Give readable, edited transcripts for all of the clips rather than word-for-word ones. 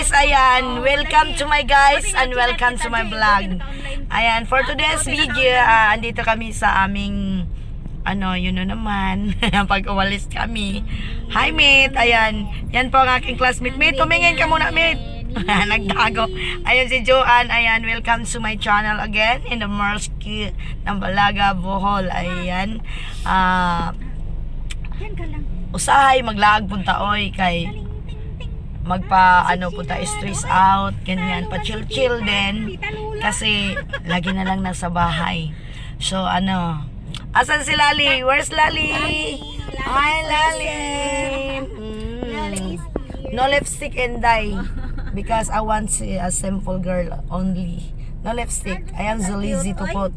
guys, ayan, welcome to my guys and welcome to my vlog. Ayan, for today's video, andito kami sa aming yun na naman, pag uwalis kami. Hi mate, ayan, yan po ang aking classmate. Mate, tumingin ka muna mate. Nagtago. Ayan si Joanne, ayan, welcome to my channel again in the Marski ng Balaga, Bohol. Ayan, usahay maglaag punta oy kay magpa punta stress out ganyan, pa chill din kasi lagi na lang nasa bahay. So asan si Lali? Where's Lali? Hi Lali. No lipstick and dye because I want a simple girl only. No lipstick. I am so lazy to put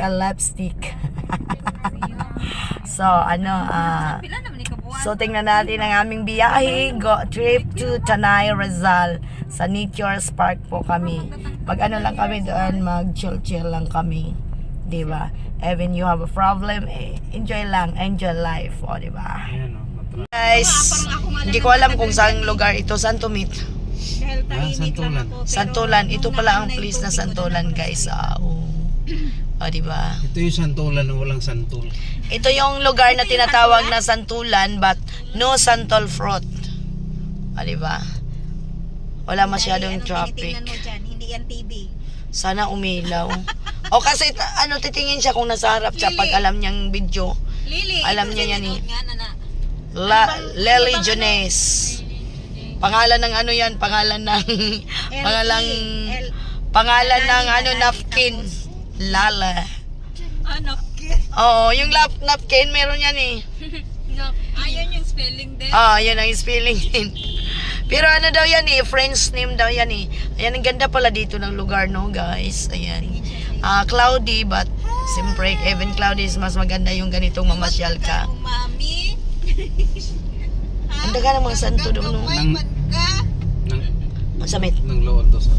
a lipstick. So so tingnan natin ang aming biyahe, trip to Tanay, Rizal. Sa Nature's Park po kami. Lang kami doon, mag-chill lang kami. 'Di ba? Even you have a problem, enjoy life, di ba? Guys, hindi ko alam kung saan lugar ito, saan to meet. Santulan. Santulan, ito pala ang place na Santulan, guys. Di ba? Ito yung Santulan na walang santul. Ito yung lugar na tinatawag na Santulan but no santol fruit. Di ba? Wala masyadong traffic. Hindi yan TV. Sana umilaw. O kasi titingin siya kung nasa harap siya pag alam niyang video. Alam niya yan eh. Lely Jones. Pangalan ng yan, pangalan ng napkin. Lala. Napkin. Oo, yung napkin meron yan eh. Ayun yung spelling din. Yun ang spelling din. Pero daw yan eh, French name daw yan eh. Ayan, ang ganda pala dito ng lugar, no guys. Ayan. Cloudy, but siyempre, even cloudy is mas maganda yung ganitong mamasyal ka. Mami. Ang daga ng mga santo doon, no? Masamit. Nang lood to sa.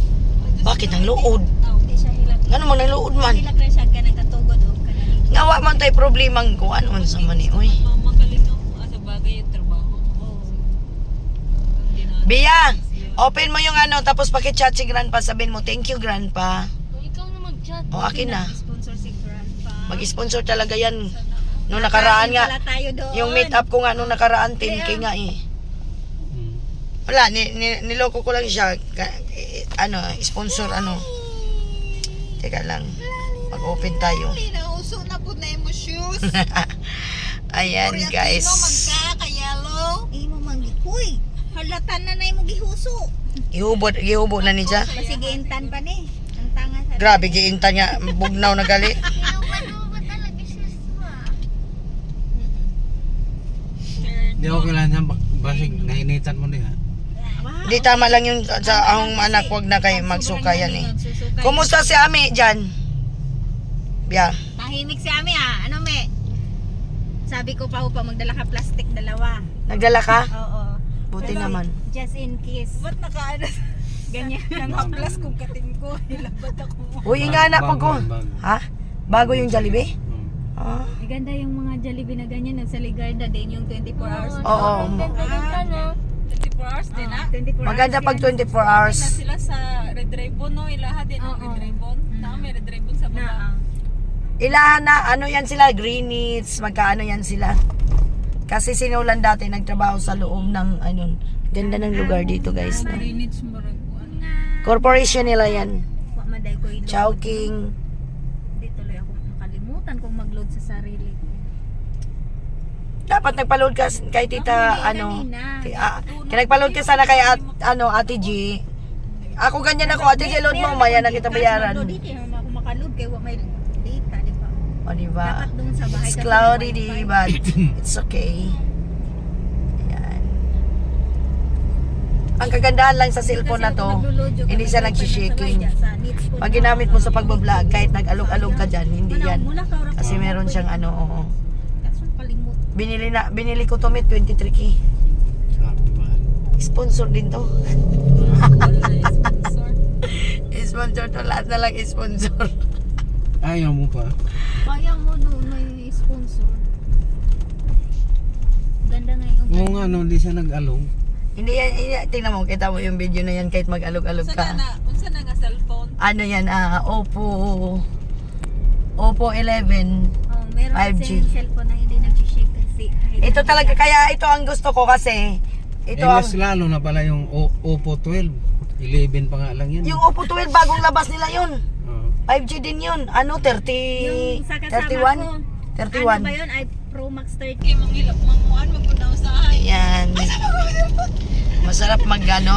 Bakit ang lood? Di siya hilak. Ano mo nang lood man? Hilak na siya ka ng katugod o kanina. Ngawa man tayo problemang ko ano man sa mani, oy. Makaling ako sa bagay yung trabaho. Bia, open mo yung tapos paki-chat si Grandpa, sabihin mo, thank you Grandpa. Ikaw na mag-chat. Akin na. Sponsor si Grandpa. Mag-sponsor talaga yan. Nung nakaraan nga, yung meet up ko nga nung nakaraan, 10K nga eh. Wala, niloko ko lang siya. Sponsor Teka lang. Mag-open tayo. Nauso na po na yung shoes. Ayan guys. Kayalo. Imo mangikuy. Halatan na yung gihuso. Ihubo na ni siya. Kasi giintan pa ni. Ang tanga sa. Grabe, giinta niya. Bugnaw na gali. Di ako kailangan basig nainitan mo niya. Di tama lang yung sa ang anak, wag na kayo magsuka yan eh. Kumusta si Ami dyan? Bia. Tahimik si Ami Ano me? Sabi ko pa magdala ka plastic dalawa. Nagdala ka? Oo. Buti naman. Just in case. Ba't nakaano? Ganyan. Nang-haplas kung katin ko. Hilabat ako. Uy, nga na po ko. Ha? Bago yung Jollibee? Ah. Ganda yung mga Jollibee na ganyan. Nasa Ligarda din yung 24 hours. Oo. 24 hours din 24 Maganda hours pag 24 hours. Na sila sa Red Ribbon, no? Ilaha din ang Red Ribbon. May Red Ribbon sa baba. Ilahan na, yan sila, Greenwich, magkaano yan sila. Kasi sinulan dati, nagtrabaho sa loob ng, ganda ng lugar dito guys. No? Greenwich, Maraguan. Corporation nila yan. Maday ko ilo. Chowking. Hindi tuloy ako nakalimutan kung mag-load sa sarili ko. Dapat nagpa-load ka kay tita, nagpa-load ka sana kay Ate G. Ako ganyan ako, Ate G, load mo, maya na kita bayaran. Hindi ako makaload kaya may data, di ba? O, diba? Dapat doon sa bahay It's kasi cloudy, may wifi. but it's okay. Ayan. Ang kagandahan lang sa cellphone na to, hindi siya nagsishaking. Pag ginamit mo sa pagbablog, kahit nag-alog-alog ka dyan, hindi yan. Kasi meron siyang oo. Binili ko to, 23K. Sponsor din to. Sponsor to, lahat na lang sponsor. Ayaw mo pa. Kaya mo doon may sponsor. Ganda nga yung Oo nga, no, hindi siya nag-along. Hindi yan, tingnan mo, kita mo yung video na yan kahit mag-alog-alog ka. Unsa na nga cellphone? Ano yan, Oppo 11. Oh, meron 5G. kasi yung cellphone na hindi nag-shake kasi kahit Ito talaga, kaya ito ang gusto ko kasi. Ito ang, mas lalo na pala yung Oppo 12. 11 pa nga lang yan. yung Oppo 12, bagong labas nila yun. Oo. 5G din yun. Ano, 30, yung sa kasama 31? ko. 31. Ano ba yun? Ay, Pro Max 30. Kay manghilap manguan magkunaw sa ay. Ayan. Masarap mag vlog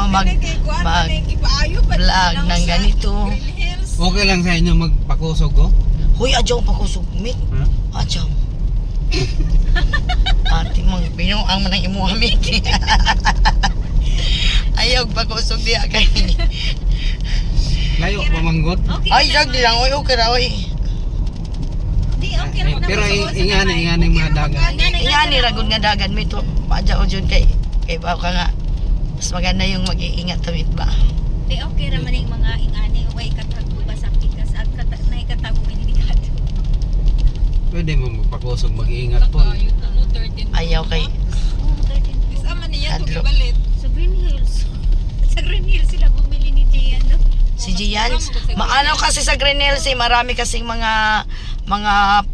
ng ganito. Green Hills. Okay lang sa inyo magpakusog ko? Huy, adyaw pa ko sugmit. Ha? Adyaw. Ate mong pinuang mo ng imuhamit. Ayaw pa ko sug diya kay. Layo pamanggot. Okay. Ay, jag di lang. Uy, okay ra, uy. Di, okay lang. Pero ingani mga dagat. Ingani ragod nga dagan mi to. Padyaw jud kay baw ka nga. Mas maganda yung mag-iingat tamit ba. Di, okay raman yung mga ingani. Way katagpo ba sa pikas. At naikatago may delikado. Pwede mo magpakusog, mag-iingat po. Ayun ano 13. Ayaw kay Oh, 13. Is ama niya to Adlo. gibalit. Sa Green Hills. Sa Green Hills sila bumili ni Jay, ano? si Gian. Maano kasi sa Green Hills eh, marami kasing mga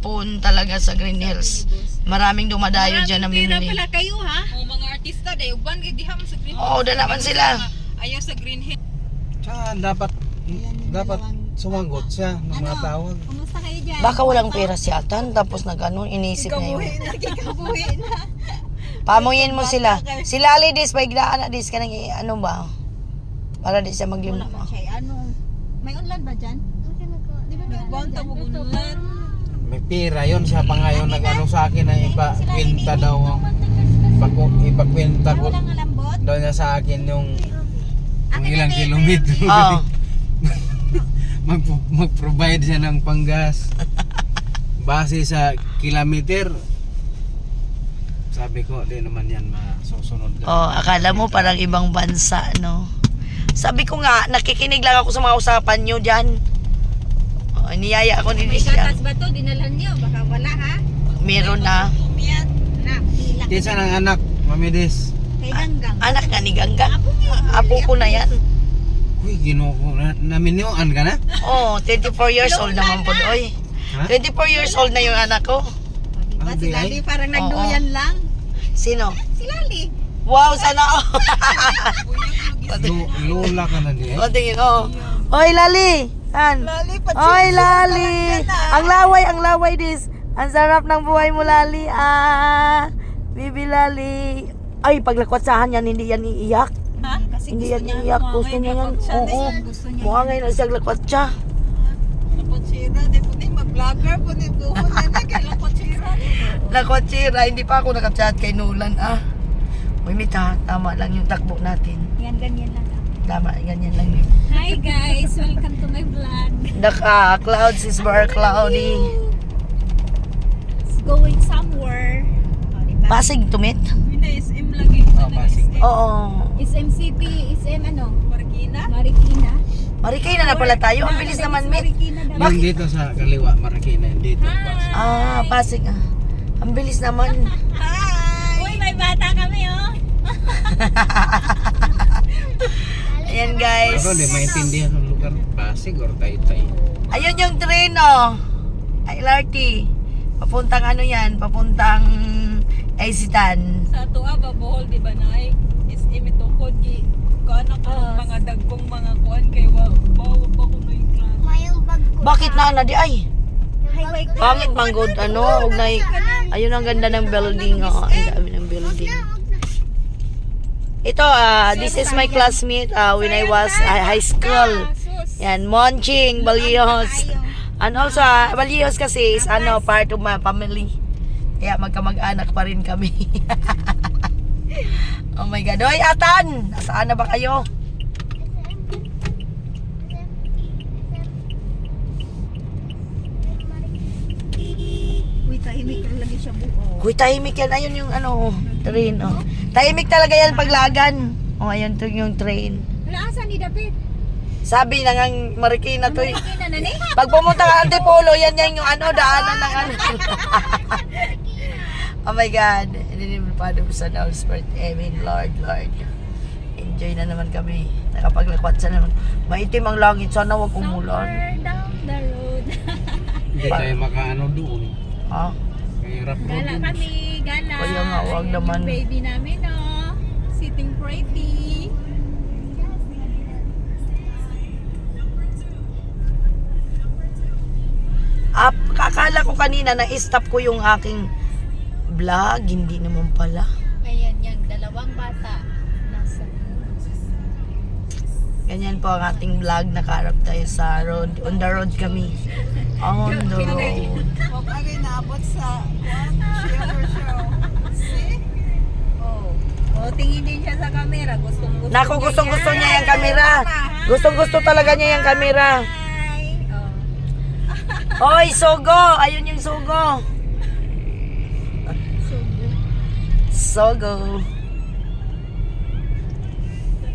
phone talaga sa Green Hills. Maraming dumadayo diyan na Tira mimili. pala kayo, ha? O mga artista day uban kay diha man sa Green Hills. Oo, dala man sila. Ayaw sa Green Hills. Tsaka dapat sumagot siya ng mga tawag. Kumusta kayo dyan? Baka walang pera si Atan tapos nag-ano, inisip niya yun. Kikabuhi na. Pamuyin mo sila. Si Lali dis, paigdaan na dis ka nang ano ba? Para di siya Wala maglimot. man siya. Ano? May ulan ba dyan? Di ba may ulan Bawang dyan? tabugulan. May pira yun, siya pa ngayon nag-ano sa akin na ipakwenta daw. Ipakwenta ko Walang alambot? daw niya sa akin yung ilang kilometro. Oo. Mag-provide siya ng panggas. Base sa kilometer. Sabi ko, di naman yan masusunod. Oh, akala mo parang ibang bansa, no? Sabi ko nga, nakikinig lang ako sa mga usapan nyo dyan. Oh, niyaya ako ni May Disha. gatas ba to? Dinalan niyo? Baka wala, ha? Meron na. Umiyan. Na, pila. Kinsa ng anak, Mamidis. Kay Ganggang. Anak nga ni Gangga. Apo ko na yan. Uy, ginoo ko na. Naminyoan ka na? Oh, 24 years old naman po. Oy. Ha? 24 years old na yung anak ko. O, diba? Ah, Si di Lali ay? parang Oo. nagduyan lang. Sino? Si Lali. Wow, sana oh. Lola ka na di eh. O, tingin, oh. Oy, Lali! San? Lali, Oy, Lali! Ang laway dis. Ang sarap ng buhay mo, Lali. Bibi Lali. Ay, paglakwasahan yan, hindi yan iiyak. Ha? Kasi Hindi gusto yan niya. iiyak. Gusto niya yan. Oo. Gusto niya. Mukha ngayon na siya lakwatsa. Lakotsira, di po ni mag-vlogger po ni Buhon na kay Lakotsira. Lakwatsira, hindi pa ako nakachat kay Nolan, Uy, Mita, tama lang yung takbo natin. Yan, ganyan lang. Tama, ganyan lang yun. Hi guys, welcome to my vlog. The clouds is very cloudy. It's going somewhere. O, diba? Pasig tumit? SM lagi. Pasig. Oo. Is MCP, is M ano? Marikina. Marikina. Marikay na pala tayo. Ang bilis naman, Mit. Marikina daw. Yung dito sa kaliwa, Marikina. Dito. Pasig. Pasig Ang bilis naman. Hi! Uy, may bata kami oh. Ayan, guys. Pero di maintindihan ng lugar. Pasig or Taytay. Ayun yung train, LRT. Papuntang ano yan? Papuntang Isitan. Sa tuwa ba Bohol di ba nay? SM ito ko di kaana ko mga dagkong mga kuan kay wa ba ko no yung plan. Bakit na di ay? Highway ko. Pangit manggod og nay. Ayun ang ganda ng building, Ang dami ng building. Ito, this is my classmate when I was high school. Yan, Monching, Balihos. And also, Balihos kasi is part of my family. Kaya magkamag-anak pa rin kami. Oh my God. Hoy, Atan! Nasaan na ba kayo? Uy, tahimik lang lagi siya buo. Huy, tahimik yan. Ayun yung train. Tahimik talaga yan paglagan. Ayun to yung train. Wala, asan ni David? Sabi na ngang Marikina to eh. Marikina na ni? Pag pumunta ka Antipolo, yan yung daanan ng ano. Oh my God. Hindi pa sa announcement. I mean, Lord. Enjoy na naman kami. Nakapaglakwat sa naman. Maitim ang langit. Sana wag umulan. Somewhere down the road. Hindi tayo makaano doon. Ha? Mahirap po Gala doon. kami, gala. Kaya nga, wag Ayan naman. yung baby namin, oh. Sitting pretty. Kakala ko kanina na stop ko yung aking vlog. Hindi naman pala. Ayan, yung dalawang bata. Nasa Ganyan po ang ating vlog. Nakaharap tayo sa road. On the road kami. On the road. Huwag agay naabot sa show. See? Oh. Oh, tingin din siya sa camera. Gustong-gusto Naku, niya gustong-gusto yan. niya yung camera. Gustong-gusto talaga niya yung camera. Hi. Oh. Hoy, Sogo! Ayun yung Sogo. Sogo.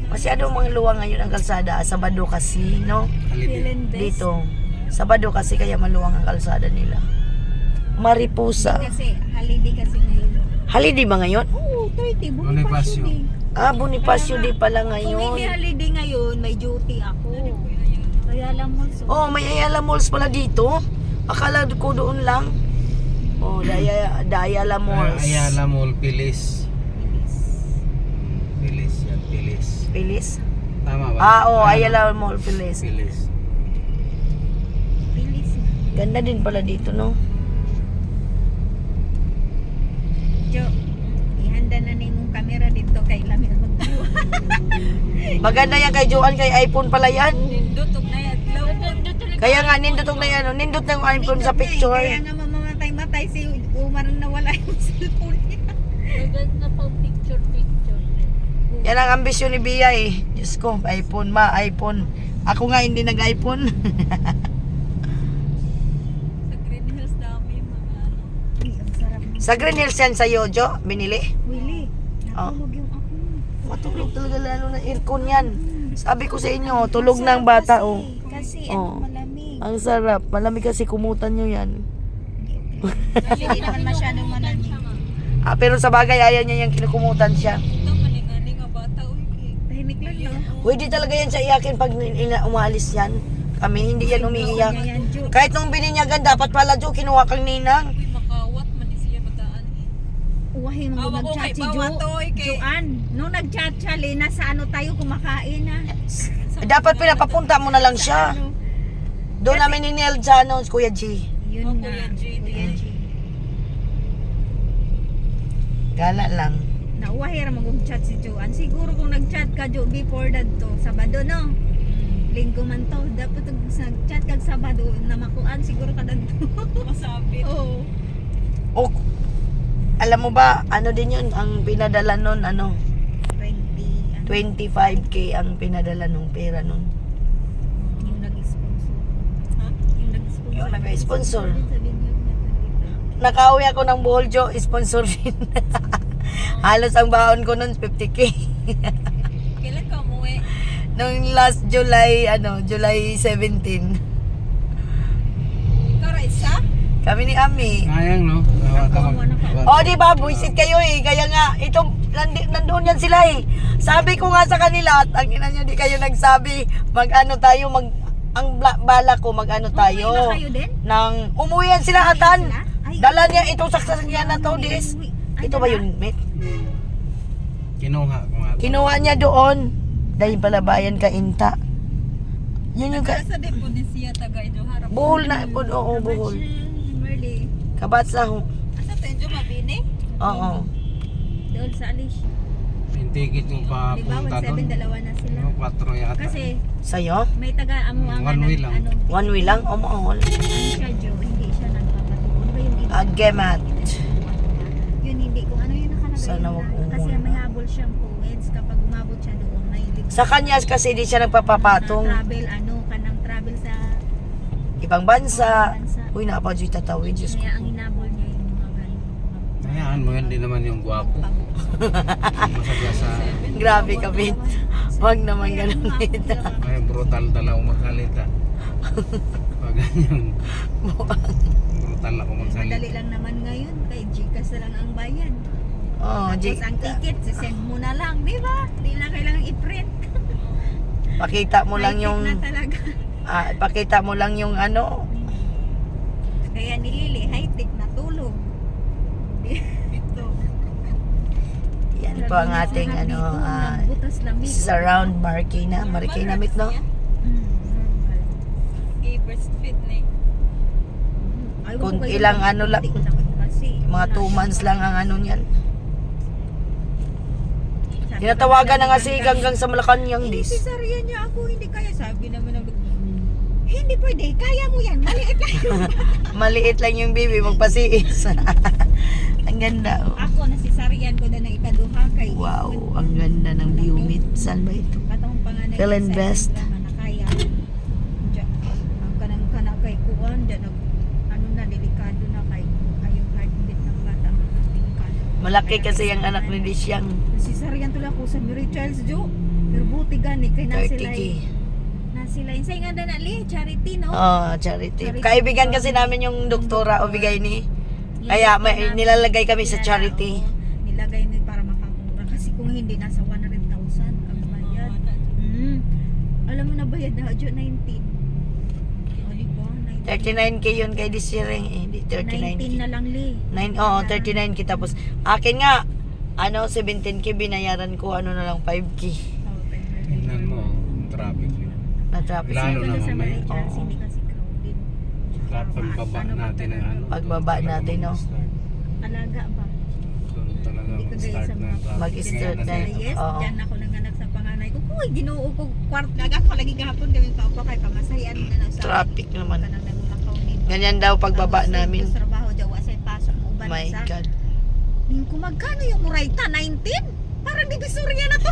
Masyadong mga luwang ngayon ang kalsada. Sabado kasi, no? Halipin. Feeling best. Dito. Sabado kasi kaya maluwang ang kalsada nila. Mariposa. Kasi, holiday kasi ngayon. Holiday ba ngayon? Oo, 30. Bonifacio. Bonifacio Day. Ah, Bonifacio Day pala Kung hindi ngayon. holiday ngayon, may duty ako. Kaya lang mo, so. Oh, may Ayala Malls pala dito. Akala ko doon lang. Oh, Ayala Malls. Ayala Mall, Pilis. Pilis yan, Pilis. Pilis? Tama ba? Ah, oh, Ayala Mall, Pilis. Pilis. Bilis na. Ganda din pala dito, no? Jo, ihanda na ni mong camera dito kay Lami na mag-view. Maganda yan kay Joan, kay iPhone pala yan. Nindot na yan. Kaya nga, nindot na yan. Nindot na yung iPhone sa picture. Kaya nga mamamatay-matay si Umar na wala yung cellphone niya. Maganda pang picture. Yan ang ambisyon ni Bia eh. Diyos ko, iPhone iPhone. Ako nga hindi nag-iPhone. Sa Green Hills dami mga ano. Uy, ang sarap ng Sa Green Hills yan sa Yojo, binili. Willie. Natulog yung ako. Matulog talaga lalo na aircon yan. Sabi ko sa inyo, tulog ng bata oh. Kasi Oh. ano, malamig. Ang sarap. Malamig kasi kumutan nyo yan. Kasi hindi naman masyadong malamig. Ah, pero sa bagay, ayaw niya yung kinukumutan siya. Ito maning-ani nga bata. Uy, Tahimik lang no? Pwede talaga yan siya iyakin pag umalis yan. Kami, hindi yan umiiyak. Ayan, Jo. Kahit nung bininyagan, dapat pala Jo, kinuha kang ninang. uy makawat man di siya mataan. Uwahi mo Awa ko nag-chat kay si Bawa Jo. to, kay Joan, nung nag-chat siya, Lena, sa ano tayo kumakain na? Dapat pinapapunta mo na lang siya. Ano? Doon namin ni Nel sa ano, Kuya G. Yun Oh, nga. Kuya G, Kuya G. Gala lang. Nauwahi ra mag-chat si Joan. Siguro kung nag-chat ka Jo before that to, Sabado no? Linggo man to, dapat nag-chat kag Sabado na makuan siguro ka dagto. masabit. Oo. O, alam mo ba, ano din yun, ang pinadala nun, ano, 20. 25k ang pinadala nung pera nun. Yung nag-sponsor. Ha? Yung nag-sponsor. Yung nag-sponsor. Sabihin niyo na 25. Nakauwi ako ng Bohol, Jo, sponsor rin. Halos ang baon ko nun, 50k. Kailan ka umuwi? Nung last July, July 17. Ikaw ra isa? Kami ni Ami. Sayang, no? O, di ba, buisit kayo eh. Kaya nga, ito, nandoon yan sila eh. Sabi ko nga sa kanila, at ang ina nyo, di kayo nagsabi, mag-ano tayo, bala ko, mag-ano tayo. Umuwi ba kayo din? Umuwi yan sila, Atan. Sila? Ay, Dala niya itong saksakan na to, Dis. Ito ba yun, mate? Kinuha ko nga. Kinuha niya doon. Dahil pala bayan ka inta. Yun yung Sa di po din siya taga Idoharap. Bohol na po, oo, Bohol. Merly. Kabatsa ho. Asa tenjo mabini? Oo. Doon sa Alish. Yung ticket yung Di ba? papunta 17, doon. dalawa na sila. 4 yata. Kasi Sa'yo? may taga-amuangan One way lang. ano, One way lang? O mahal. ano siya, Jo, hindi siya nagpapatuon. Ba yung iba? Agemat. Yun, hindi. Kung ano yung nakalagay Sana wag na. Kasi umuna. may habol siyang points kapag umabot siya doon. May Sa kanya kasi di siya nagpapapatong. travel, kanang travel sa Ibang bansa. bansa. Uy, napajoy tatawid. Diyos ko. Kaya ang hinabol niya yung mga ganun. Hayaan mo yan, di naman yung gwapo. Masagya sa... Grabe ka, Pete. Huwag naman ganun, Pete. Ay, brutal talaga magsalita. Pag ganyan, brutal ako magsalita. Madali lang naman ngayon. Kay Gcash na lang ang bayan. Oh, Tapos ang ticket, send mo na lang, di ba? Di na kailangan i-print. pakita mo lang High-tech yung na talaga. pakita mo lang yung ano. Kaya ni Lily, high-tech na tulog. Ito. Yan po ang ating ano butas lamig. surround Marikina mit no. Normal. Gay breastfeed na Ayaw Kung ko kayo ilang mag- ano lang, kasi mga 2 months lang ang ano niyan. sabi Tinatawagan ko na nga si hanggang sa Malacanang Hindi, dis. cesarean niya ako, hindi kaya. Sabi naman ng hindi pwede, kaya mo yan, maliit lang. Maliit lang yung baby, magpasiis. Ang ganda. Oh. Ako, nasisarian ko na ng ikaduha kay Wow, ang ganda ng view meet. Saan ba ito? katong panganay Feel and sa best. Isla na kaya. Diyan, ang kanang kay kuan, diyan, ano na, delikado na kay yung heartbeat ng bata, mga delikado. Malaki kasi yung anak ni Disyang. Nasisarian tuloy ako sa Mary Charles Jo. Pero buti gani, kay 30K. Nasila. Insay nga na li, charity, no? Oh, charity. Kaibigan kasi namin yung doktora o bigay ni. Kaya may nilalagay kami sa charity. Nilagay ni para makamura. Kasi kung hindi, nasa 100,000 ang bayad. Alam mo na bayad na, Jo, 19. O, di ba? 39K yun kay Disyang. Hindi, 39K. 19 na lang, li. 39K tapos akin nga ano 17K binayaran ko ano na lang 5K Tingnan mo, ang traffic niya. na traffic. Lalo na sa mamaya. Mary Charles, Oo. hindi kasi crowded. Pagbaba natin ng ano. Pagbaba natin, no? Alaga ba? Doon talaga Hindi ko gaya mag-start sa na mga traffic. Mag-start Ngayon na. kasi Yes, Oo. dyan ako nanganak sa panganay ko. Uy, ginoo ko kwart naga ko lagi gahapon kami pa pa kay pamasayan na sa Traffic naman. kanang nangulakaw ni. Ganyan daw pagbaba namin. Sa trabaho jawa sa pasok uban My sa. God. Kung magkano yung Murayta 19? Parang divisoria na to.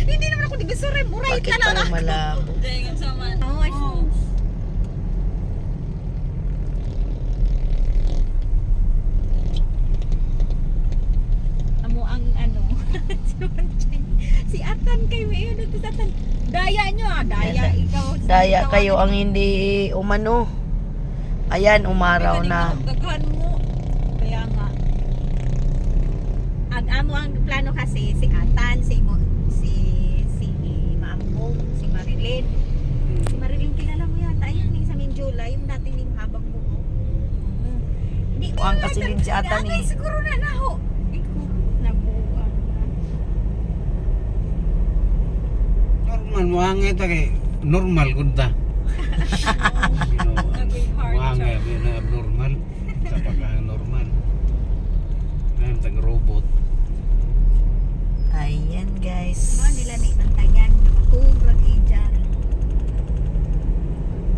Hindi naman ako divisoria, Murayta Bakit na parang lang. malabo? Dahil sa man. Oo, Oo. Amo ang ano. si Atan kay may ano to sa Atan. Daya nyo ah, daya ikaw. Daya ikaw kayo ano. ang hindi umano. Ayan, umaraw na. Daghan mo. Kaya nga. Ang amo ang plano kasi si Atan, si Mambo, si Marilyn. Si Marilyn kilala mo yata yun sa Minjula, yung dating ning habang buhok. Hindi ko Ang alam. kasilid si Atan Dagay eh. siguro na naho. Ikaw, nabuuan na. normal mo hangay ta kay normal gud ta. Nagoy hard Hangay siya. na abnormal. Sa pagka-normal. Ngayon tag robot. Ayan guys. Ano nila ni ng tayan na matugrag dyan.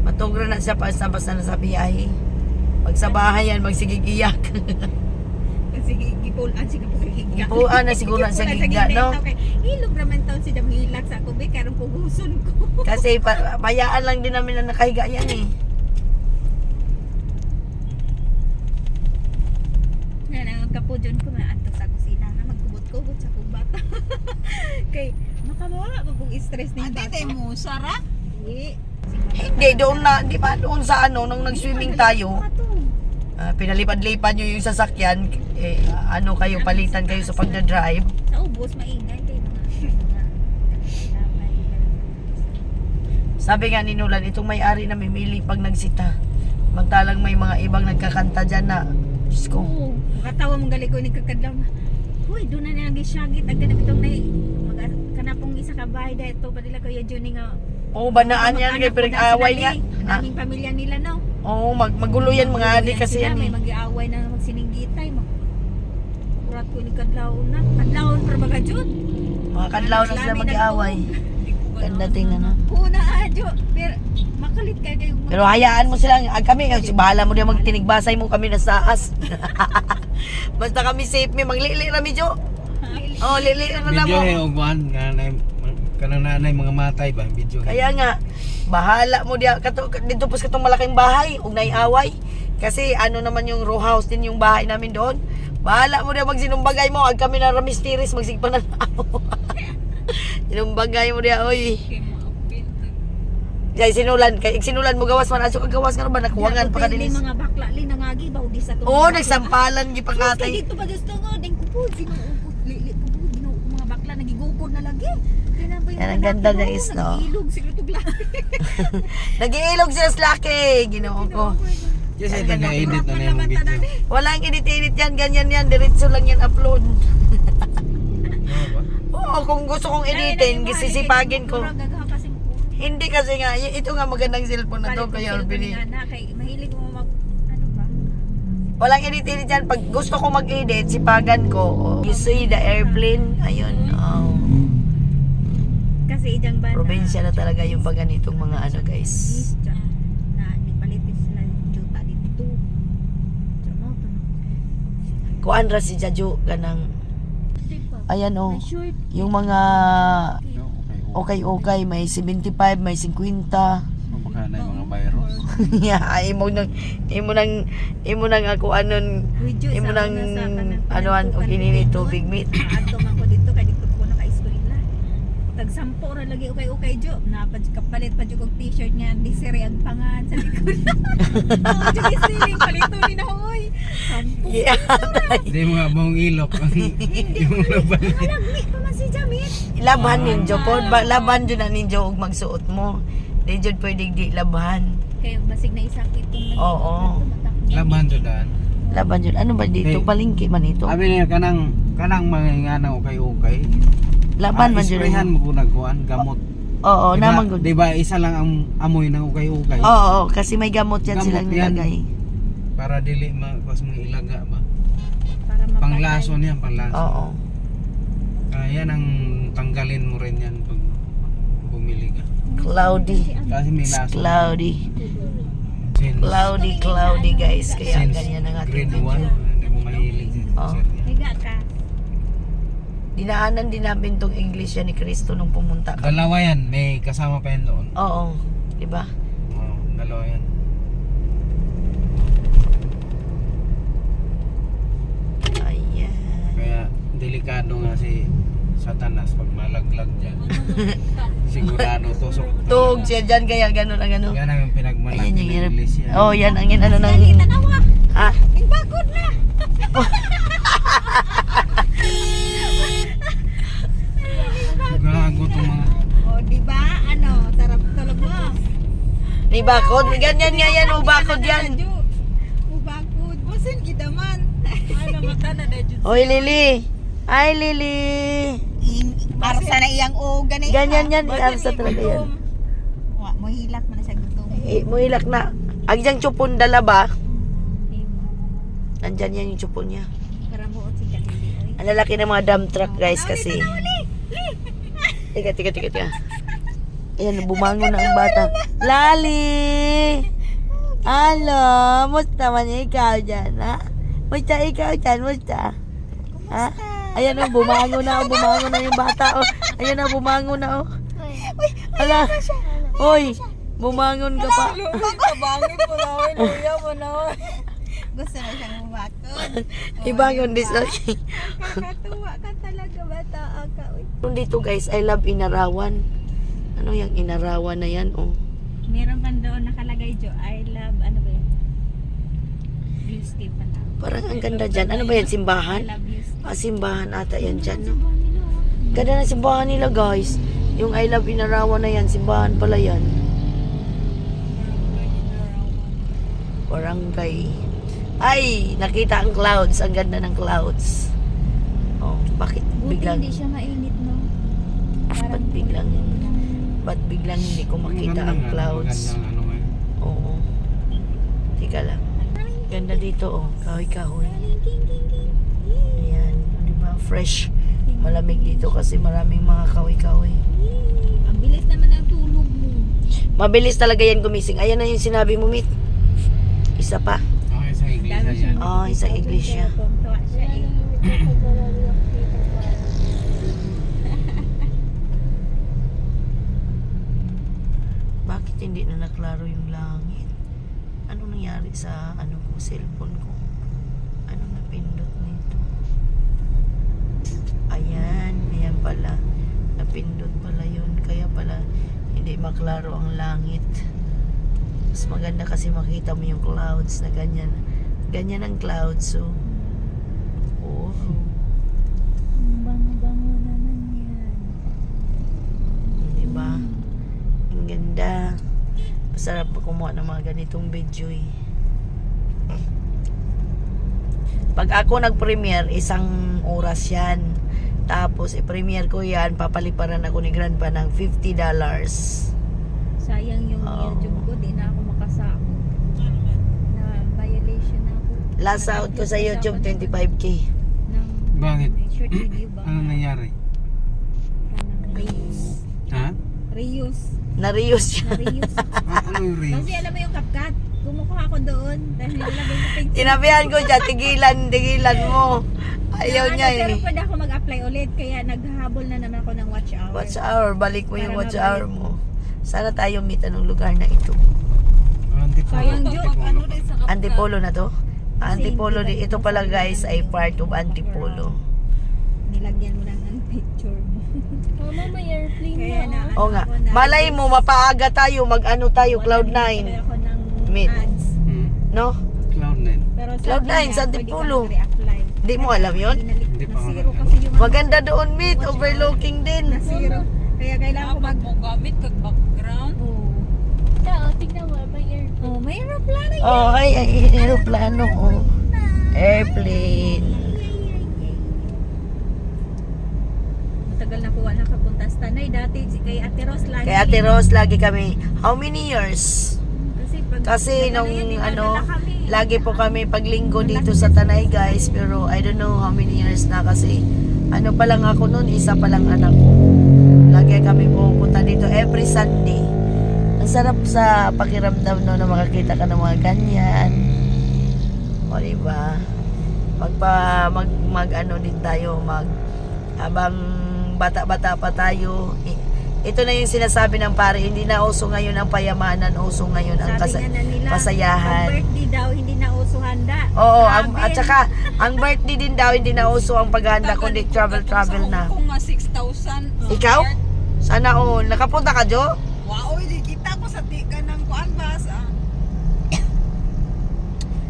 Matugra na siya basta na sa biyahe. Pag sa bahay yan, magsigigiyak. Kasi gipulan siya po kay higa. Gipuan na siguro sa giga, no? Ilog raman taon si Jam hilak sa ako, be, karong puguson ko. Kasi bayaan lang din namin na nakahiga yan eh. Nga nang kapudyon ko na ato sa kusina nga magkubot-kubot sa kong bata. Kay makamawa pa pong stress ni bata. Ate, mo, Sara? Hindi. Hindi, doon na, di ba, doon sa ano, nung nag-swimming tayo, pinalipad-lipad nyo yung sasakyan, ano kayo, palitan kayo sa pagdadrive. Sa ubos, maingay kay mga Sabi nga ni Nulan, itong may-ari na mimili pag nagsita. Magtalang may mga ibang nagkakanta dyan na, Diyos ko, Oo. Makatawa mong galing ko ni kakadlaw na. Uy, doon na nilang gisyagit. Agad na bitong na kanapong isa ka bahay dahil ito pa nila kuya Juni nga. oo, banaan yan, kay pinag-away nga. Daming pamilya nila, no? Oo, magulo yan mga adik kasi Sila, yan may eh. mag-iaway na magsininggitay. Kurat ko ni kadlawon na. Kadlawon para baga Jun. Mga kadlaw na sila mag-away. Ganda tingnan na. Una adyo. Pero makalit kayo. Pero hayaan mo sila, kami, bahala mo din magtinigbasay mo kami na saas. Basta kami safe, may maglili rami Jo. Oh, lili na Video mo. eh ugwan kanang nanay mga matay ba video. Kaya nga, bahala mo diya dito pus katong malaking bahay ug naiaway. Kasi ano naman yung row house din yung bahay namin doon. Bahala mo diya magsinumbagay mo, ag kami na ramistiris magsigpanan. Sinumbagay mo diya, oy. Kay mga apil. Kaya sinulan mo gawas man aso kag gawas nga ba nakuwangan pa Dili kanilis. mga bakla li nangagi ba di sa to. Oo, nagsampalan gi Kay pangatay. dito ba gusto nga ding kupo Ginoo lili kupo Ginoo mga bakla nagigukod na lagi. Kaya na ba yung Yan, ang ganda, lalaki, guys, oo, no? nag-iilog sila tugla. Nag-iilog sila sa laki, Ginoo ko. Kasi ito na-edit na yung video. Walang edit-edit yan, ganyan yan, diretso lang yan upload. Oo ba? Oo, kung gusto kong editin, gisisipagin ko. Hindi kasi nga, ito nga magandang cellphone na to, kaya binili. Mahilig mo mag ano ba? Walang edit-edit yan, pag gusto ko mag-edit, sipagan ko. Oh. You see the airplane, ayun, oh. Kasi ijang ba Probinsya na talaga yung pag ganitong mga ano guys. na ipalitis sila juta dito. Jamo to. Kuan ra si Jaju ganang, ayan oh, Short. yung mga Okay. okay, may 75, may 50. Baka na yung mga virus. Yeah, imo nang ako anon, imo nang anuan og inini tubig meat. Adto man ko dito kay dito ko naka-eskwela. Tag 10 ra lagi okay jo. Napad kapalit pa jud og t-shirt nga di siri ang pangan sa likod. Oh, jud siling palito ni na hoy. 10. Yeah. Hindi mo nga mong ilok. Yung laban. Lagli pa man si Jamit. Laban ninyo pod, laban jud na ninyo og magsuot mo. Di jud pwedeng di laban. Kay basig na isakit tong Oo. Laban to daan. Laban jud. Ano ba dito? Hey. Palengke man ito. Sabi niya kanang mga nga na okay. Laban man jud. Isprehan mo po nagkuhan, gamot. Oo, Diba- naman gud. Diba isa lang ang amoy ng ukay-ukay? Oo, kasi may gamot yan Gamot silang yan. nilagay. Para dili mas mga ilaga ba? para mapatay. Panglason yan, panglason. Oo. Kaya ang tanggalin mo rin yan pag bumili ka. Cloudy. Kasi may lason. Cloudy. Since Cloudy guys. Kaya ganyan ang ating grade 1, video. hindi mo mahilig sa Oo. teacher niya. Higa ka. Dinaanan din namin tong English yan ni Cristo nung pumunta ka. Dalawa yan, may kasama pa yan doon. Oo. Diba? Oo, dalawa yan. Ayan. Kaya delikado nga si Satanas pag malaglag dyan. Sigurado tusok. Tug siya dyan kaya ganun ang ano. Yan ang pinagmalaki Ayan yung ng hirap. iglesia. Oh, yan ang ano ng... Dali tanawa. Ha? Imbakod na. Gago itong mga... O di ba? Ano, sarap tulog mo. Ni bakod. Ganyan nga yan. Ubakod yan. Ubakod. Basin kidaman. Ano mata na da jud. Hoy, Lily. Ay, Lily. Arsa na iyang o gani. Ganyan yan. Iarsa talaga yan. Wa mo hilak man sa gutom. Muhilak na. Ang diyang chupon dala ba? Andyan yan yung chupon niya. Para mo si Kalili. Ang lalaki ng mga dump truck guys kasi. Tika. Ayan, bumangon na ang bata. Lali! Hello! Musta man ikaw dyan, ha? Musta ikaw dyan? Musta? Ha? Ayan o, bumangon na yung bata, oh. Ayan na, bumangon na, oh. Hala! Hoy! Bumangon ka pa. Kabangi po na oy, luya mo na oy. Gusto na siyang ubakod. Ibangon this, oh. Kakatuwa ka talaga bata ka. Dito guys, I love Inarawan. Ano yung Inarawan na yan, oh? Meron kan doon nakalagay Jo, I love ano ba yun? Viewscape pala. Parang ang ganda dyan. Ano ba yan, I simbahan? love Viewscape. Ah, simbahan ata yan dyan, no? Ganda na simbahan nila guys. Yung I love Inarawan na yan, simbahan pala yan. Barangay. Ay, nakita ang clouds. Ang ganda ng clouds. Oh, bakit Buti biglang, hindi siya mainit no. ba't biglang hindi ko makita ang clouds? Magandang ano nga. Oo. Tika lang. Ganda dito, oh. Kahoy-kahoy. Ayan, di ba? Fresh. Malamig dito kasi maraming mga kahoy-kahoy. Ang bilis naman ng tulog mo. Mabilis talaga yan gumising. Ayan na yung sinabi mo, Mit. Isa pa. Okay, sa iglesia yan. Oh, isang iglesia. Tuwa siya eh. Bakit hindi na naklaro yung langit? Anong nangyari sa ano ko, cellphone ko? Anong napindot nito? Ayan pala. Napindot pala yun. Kaya pala Hindi maklaro ang langit. Mas maganda kasi makita mo yung clouds na ganyan. Ganyan ang clouds, so. Oh. Ang bango-bango naman yan. Diba? Ang ganda. Masarap kumuha ng mga ganitong video eh. Pag ako nag-premiere, 1 oras yan. Tapos i-premiere ko yan, papaliparan ako ni Grandpa ng $50. Sayang yung Oo. YouTube ko, di na ako makasako. Na violation na ako. Last out ko sa YouTube, 25K. Ng Bakit? short video ba? Ano nangyari? Kanang reuse. Ha? Reuse. Na-reuse siya. Na-reuse. Ano yung reels? Kasi alam mo yung CapCut, kumukuha ako doon. Dahil nilagay ko picture. Tinabihan ko siya, tigilan mo. Ayaw Na, niya Pero eh. pwede ako mag-apply ulit, kaya naghahabol na naman ako ng watch hour. Watch hour, balik mo yung Para watch mabalik hour mo. Sana tayo meet anong lugar na ito. Antipolo. Sayang, Jo. Ano din sa Kapka. Antipolo na to? Antipolo hindi din. Ito pala guys ay part of Antipolo. Nilagyan mo lang ng picture mo. Mama, may airplane Kaya na, na. Oo nga. ako na- Malay mo, mapaaga tayo, mag-ano tayo, Cloud9. Tuloy ako ng Meet. ads. No? Cloud9. Pero sabi Cloud9 niya, sa pwede ka Antipolo. mag-reapply. Di mo alam yun? Hindi pa ako Nasiro nag- kasi yung Maganda doon, meet. Overlooking din. Nasiro. Kaya kailangan ko Dapat mag... mo gamit kag background. Oh. Tignan mo, may airplane. Oh, may aeroplano yun. Oh, ay, aeroplano. Oh. Airplane. Matagal na kuha nakapunta sa Tanay. Dati kay Ate Ros lagi. Kay Ate Rose, lagi kami. How many years? Kasi nung lagi po kami paglinggo dito sa Tanay guys, pero I don't know how many years na kasi ano pa lang ako noon, isa pa lang anak ko. Lagi kami pupunta dito every Sunday. Ang sarap sa pakiramdam no na makakita ka ng mga ganyan. O diba? Mag ano din tayo, habang bata-bata pa tayo. Ito na yung sinasabi ng pare, hindi na uso ngayon ang payamanan, uso ngayon ang Sabi nga na nila, kasayahan. pag birthday daw, hindi na uso handa. Oo, Grabe. at saka ang birthday din daw hindi na uso ang paghahanda kundi travel na. Kung nga 6,000. Ikaw? Sana all. Nakapunta ka, Jo? Wow, di kita ko sa tika ng kuan bas.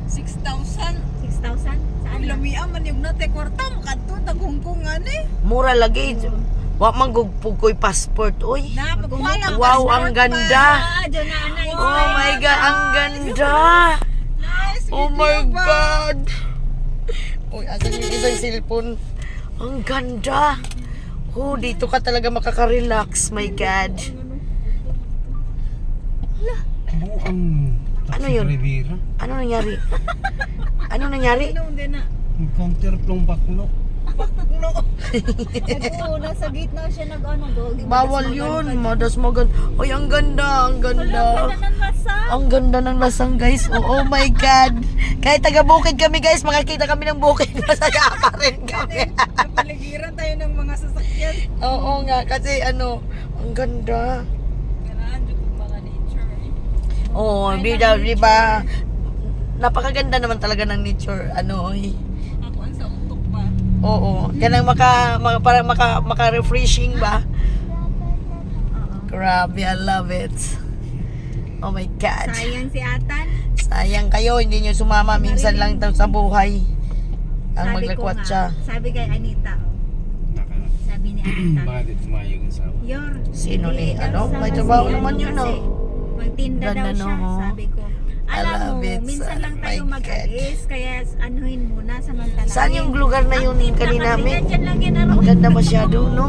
6,000. 6,000? Saan lang? Lamian man yung nate kwarta mo kadto tagungkungan eh. Mura lagi. Wa man gugpug ko'y passport, oy. Napagkuha Wow, ang ganda. Diyo na, anay. Oh my God, ang ganda. Nice. Oh my God. Uy, asan yung isang cellphone? Ang ganda. Oh, dito ka talaga makaka-relax, my God. Buang Ano Taxi yun? Rivera. Ano nangyari? Ano nangyari? Ano din na. Yung counter plong baklo. Oo, nasa gitna siya nag-ano do. Bawal yun. Madas magan. Uy, ang ganda, ang ganda. Ganda ng lasa. Ang ganda ng lasang, guys. Oh my God. Kahit taga-bukid kami, guys, makakita kami ng bukid. Masaya pa rin kami. Napaligiran tayo ng mga sasakyan. Oo nga, kasi ano, ang ganda. Ganahan dyan kung mga nature eh. Oo, di ba? Napakaganda naman talaga ng nature. Ano, oy. Ako ang sa utok pa. Oo. Ganang maka-refreshing ba? Grabe, I love it. Oh my God. Sayang si Atan. Sayang kayo, hindi nyo sumama. Minsan lang sa buhay. Ang Sabi ko maglakwat nga, siya. Sabi kay Anita. Naka. Sabi ni Anita. Bakit pumayag ang sawa? Yor. Sino ni, hindi, ano? sama May si trabaho ano naman yun, kasi, oh. Magtinda Ganda, daw siya, no? sabi ko. I Alam love mo, it, minsan lang son. tayo My mag-alis, kaya anuhin muna samantala. Saan yung lugar na yun kanina, Kasi Mick? nandyan lang yan, Ang ganda masyado, no?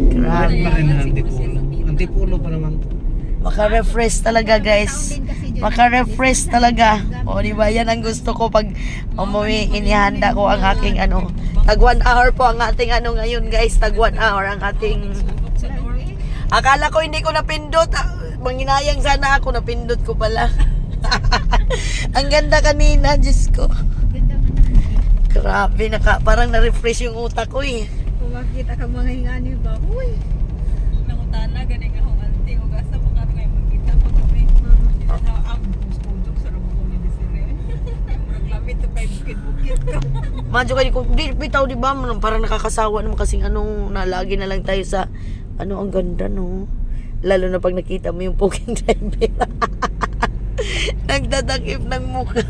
Grabe Grabe. pa rin ang Antipolo. Antipolo pa naman. Maka-refresh talaga, guys. Maka-refresh talaga. O, di ba? Yan ang gusto ko pag umuwi. Inihanda ko ang aking ano. Tag 1 hour po ang ating ano ngayon, guys. Tag 1 hour ang ating... Sa north. Akala ko hindi ko napindot. Manginayang sana ako. Napindot ko pala. Ang ganda kanina, Diyos ko. Ganda man na. Grabe, parang na-refresh yung utak ko eh. Kung makita ka mga hingani ba, huy. Nangutana gani nga hong anti o gasa mo karon ngay magkita ko kami. Ang studok sa rumo ni Desiree. Murag lamit to kay bukid-bukid ko. Madyo kayo, di bitaw, di ba? Parang nakakasawa naman kasing ano, nalagi na lang tayo sa, ano, ang ganda, no? Lalo na pag nakita mo yung poking driver. Nagdadakip ng mukha.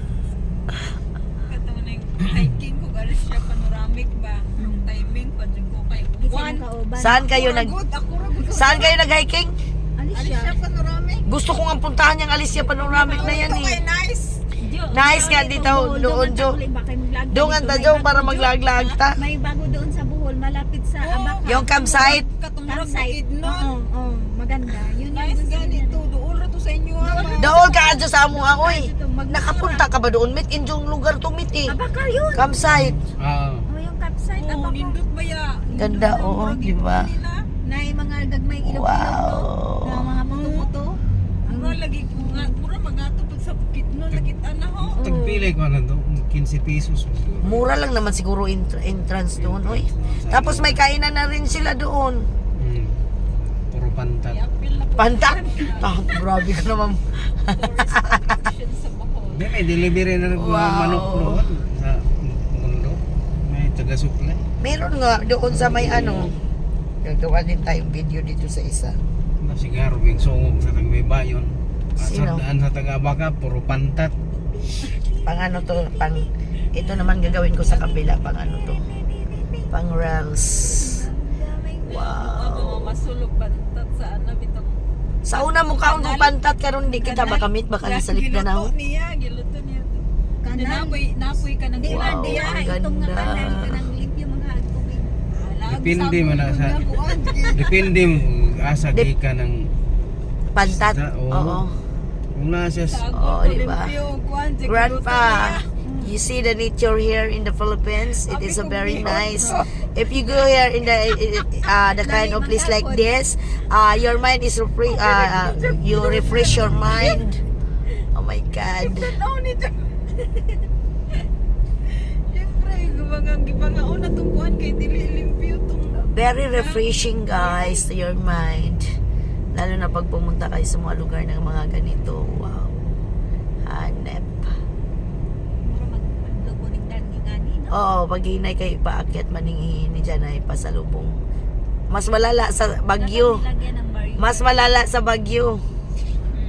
Katong na yung hiking ko, garis siya panoramic ba? Nung timing, padyo ko kay Isa Juan. ka kauban. Saan kayo nag Ako ragod. Saan kayo nag-hiking? Alis Alis siya. siya panoramic. Gusto kong ang puntahan yung Alicia Panoramic na yan Ito kay eh. nice. Nice nga dito, doon, Jo. Doon nga ta, Jo, para maglaglag ta. May bago doon sa Bohol, malapit sa Abaca. Yung campsite. Katungurang Campsite. bukid nun. Oo, maganda. Yun yung Nice gusto ganito. niya. Doon ra to sa inyo. Doon ka adyo sa amo akoy. Nakapunta ka ba doon? Meet in yung lugar to meet eh. Abaca yun. Campsite. Ah, Oh, yung campsite, Oh, Abaca. nindot ba ya? Ganda, oo, di ba? Na yung mga gagmay ilog-ilog, Wow. no? Na mga muto-muto. Mura lagi ko nga. Mura magato pag sa bukid nun. Nakita na ho. tagpili ko na to, 15 pesos. Mura lang naman siguro entrance doon, oy. Tapos may kainan na rin sila doon. Puro pantat. Yapil na po. Pantak. Ah, grabe ka naman. Tourist attraction sa Bohol. May delivery na rin mga Wow. manok noon sa mundo. May taga-supply. Meron nga doon sa may ano. Gagawa din tayong video dito sa isa. Sigaro bing sungog sa Tagbaybayon. Sino? Sa daan sa Tagabaka, puro pantat. Pang ano to, pang ito naman gagawin ko sa kabila, pang ano to. Pang rails. Wow. Masulog pantat sa anam itong Sa una mo kaon kung pantat karon di kita makamit baka nasalit na na. Giluto niya, giluto niya. Kanan. Napoy ka ng Di Wow, ba, di ang ba, itong nga ganda. kanan, kanang limpyo mga tubig. Depende mo na sa... Depende mo asa Dep- ka ng... Pantat. Isda, oo. Oo. Kung nasa... Oh, di ba? Grandpa, you see the nature here in the Philippines. It is a very nice. If you go here in the kind of place like this, your mind is you refresh your mind. Oh my God. Siyempre, gibangaon na tungkuhan kay dili limpyo tong Very refreshing guys to your mind. Lalo na pag pumunta kayo sa mga lugar ng mga ganito. Wow. Hanep. Mura maglubo ng gani-gani, no? Oo, pag hinay kayo paakyat maningin ni dyan ay pasalubong. Mas malala sa Bagyo. Lagyan ng baril. Mas malala sa Bagyo.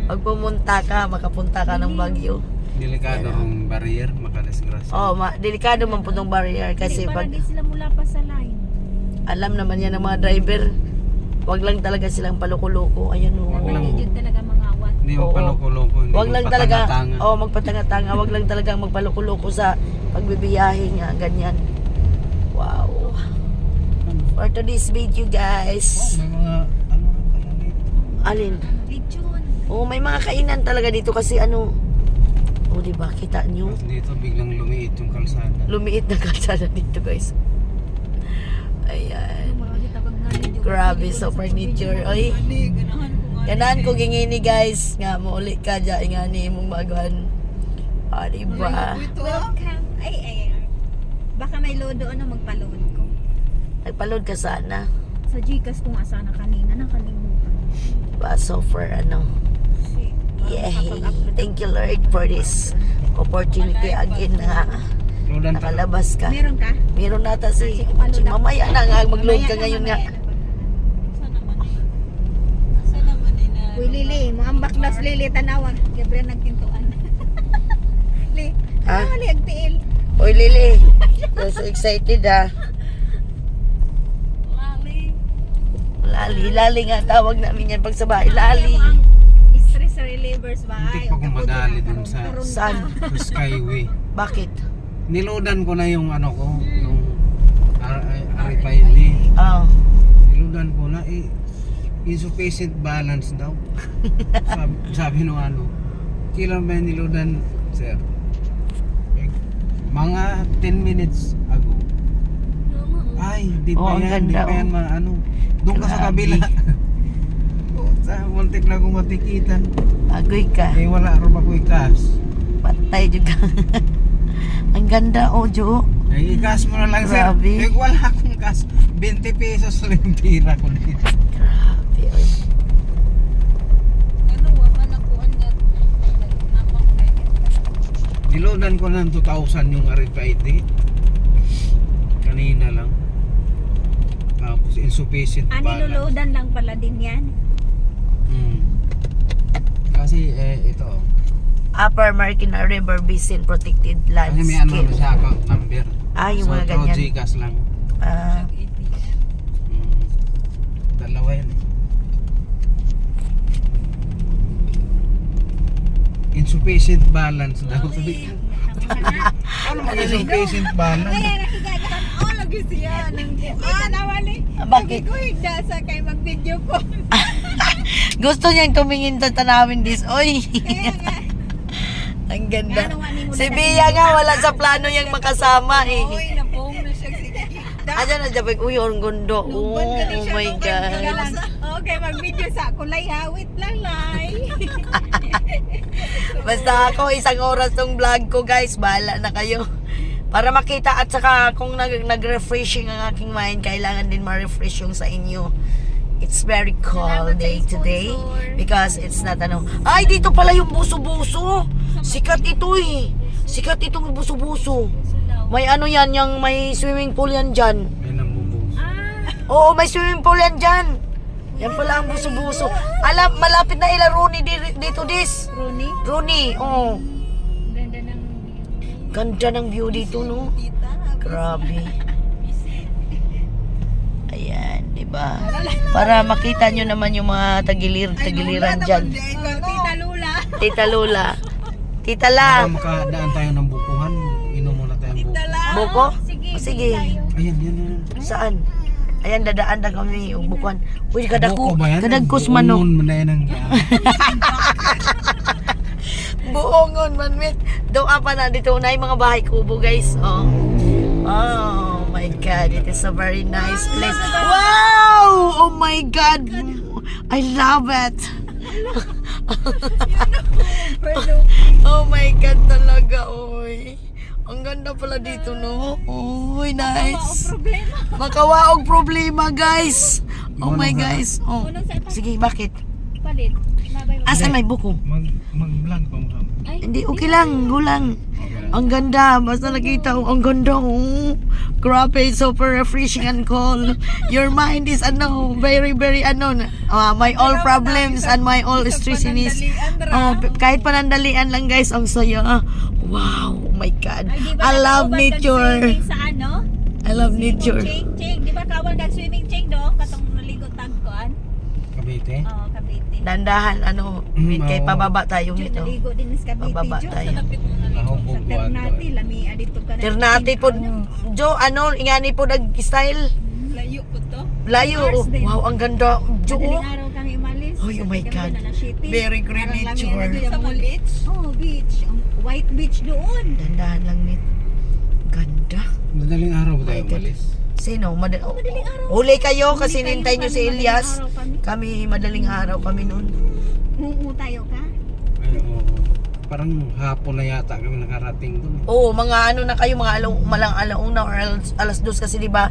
Pag pumunta ka, makapunta ka ng Bagyo. Delikado ang barrier, makadisgrasya. Oh, delikado man po tong barrier kasi Para pag di sila mula pa sa line. alam naman yan ng mga driver, wag lang talaga silang paluko-loko. Ayan oh. Wag lang. Yun talaga mga awat. Hindi mo Oo. paloko-loko. Hindi Wag mo lang talaga, patanga-tanga. oh, magpatanga-tanga, wag lang talaga magpaluko-loko sa pagbibiyahe nga, ganyan. Wow. For today's video, guys. May mga ano rin pala dito. Alin? Lechon. Oh, may mga kainan talaga dito kasi ano. Oh, di ba? Kita nyo? Tapos dito biglang lumiit yung kalsada. Lumiit na kalsada dito, guys. Ayan. Makakita kang ngani. Grabe sa furniture. Ay, ani ganahan ko nga. ganahan ko gingini, guys. Nga, mauli ka dyan. Ingani mong magawan. Ah, di ba? Ito Welcome. Ay. Baka may load doon na magpa-load ko. Nagpaload ka sana. Sa Gcash kung asana kanina, nakalimutan. Diba? So, for ano. Kasi, Yay! Thank you, Lord, for this opportunity again na Lodan pa. nakalabas ka. Meron ka? Meron nata si Sige, mamaya na nga mag-load ka Mamaya ngayon na, nga. mamaya na. Sana man ni. Sana man ni na. Uy, Lili, mo ang baklas Lili, tanawa. Gabriel nagtintuan. Li, Ha? li, agtiil. Oy, Lili. You're so excited ha. Lali. Lali nga tawag namin yan pag sa bahay. Lali. Ang stress relievers ba? Hindi pa ako madali dun sa- Saan? Sa Skyway. Bakit? Niloadan ko na yung ano ko, yung RFID. Oh. Niloadan ko na insufficient balance daw. sabi nung ano, kailan ba yung niloadan, sir? Mga 10 minutes ago. Ay, di Oh, pa ang yan, di ganda, pa yan oh. maano. Doon ka sa Grabe. kabila. Sa muntik na akong matikitan. Agoy ka. Eh wala rin ako'y cash. Patay juga. Ang ganda, oh, Jo. Eh, i-cash mo na lang, sir. Grabe. Eh, wala akong cash. 20 pesos lang yung pira ko dito. Grabe, oy. Ano wa man ako ang namak kay. Niloadan ko ng 2,000 yung RFID. Kanina lang. Tapos insufficient balance. Niloloadan lang pala din yan. Kasi ito. Upper Marikina River Basin Protected Kasi may ano Landscape. na siya account number. Yung mga through ganyan. Gcash lang. Ah, Dalawa yan eh. Insufficient balance daw. Sabi ko, ano mag insufficient balance? Kaya nakigagahan ko lagi siya ng nawali. Bakit? Sabi ko higda sa kay mag-video ko. gusto niyang tumingin sa tanawin this. Oy! Kaya nga. Ang ganda. Ano nga ni mo Si na- Bia nga wala sa plano niyang makasama eh. Uy, napong na siya sige. Ayan na Japay. Uy, ang gundo. Oh, oh my God. Okay, mag-video sa kulay ha. Wait lang, Lai. Basta ako, isang oras tong vlog ko guys. Bahala na kayo. Para makita at saka kung nag-refreshing ang aking mind, kailangan din ma-refresh yung sa inyo. It's very cold Salamat sa day today sponsor. because it's not ano. Ay, dito pala yung buso-buso. Sikat ito eh. Sikat itong buso-buso. May ano yan, yung may swimming pool yan dyan. May namubos. Oo, may swimming pool yan dyan. Yan pala ang buso-buso. Alam, malapit na ila Rooney dito dis. Rooney, Rooney, oo. ganda ng Ganda ng view dito, no? Grabe. Ayan, diba? Para makita nyo naman yung mga tagiliran dyan. Tita Lula. Tita Lola. Tita Baka La. makadaan tayo ng bukuhan. Inom muna tayo ng buko. Buko? Sige, Sige. Ayan, yan. Saan? Ayan, dadaan na kami bukuan. Uy, kadagko. Buko ba yan? Kadagkos manok. Buongon man na yan ang Buongon man, mit. Doon pa na dito na yung mga bahay kubo, guys. Oh. Oh my God, it is a very nice place. Wow! Oh my God! I love it. Oh my God talaga, oy. Ang ganda pala dito, no? Uy, nice. Problema. Makawaog problema, guys. Oh my guys. Oh. Sige, bakit? Palit. Mabay mo. Asan may buko? Mag-vlog pa mo kami. Hindi, okay lang. Gulang. Ang ganda. Basta nakita ko. Ang ganda. Oh. Grabe. Super refreshing and cool. Your mind is ano, very, very ano. My all problems and my all stressiness. Oh, kahit panandalian lang guys. Ang saya. Wow. Oh my God. Ay, di ba I love nakauban kag nature. swimming sa ano? I love nature. Ching. Di ba kawan kag swimming ching do? Katong naligo tagkoan. Cavite. Oo, Cavite. Dandahan, ano, kay pababa tayo Diyo, nito. naligo din sa Cavite. Pababa Diyo. tayo. Nahubog Sa ko ato. Ternate, lami adito ka na. Ternate po, Jo, ano, ingani po nag-style. Layo po to. Layo. Hours din. Wow, ang ganda. Jo, Madaling araw kami umalis. Oh, oh my Kami God. na na shipping. Very green Parang lami nature. na doon Sa yung beach. Oh, beach. Ang white beach doon. dandahan lang nit. Ganda. Madaling araw ba tayo My God. umalis? Sino? Madaling araw. Huli kayo kasi Huli kayo, nintay nyo si kami, Elias. madaling araw kami. Kami, madaling araw kami noon. Mumu tayo ka? Ay, oo. Parang hapon na yata kami nakarating dun. Oo, mga ano na kayo, mga malang alauna or alas 2 kasi di ba?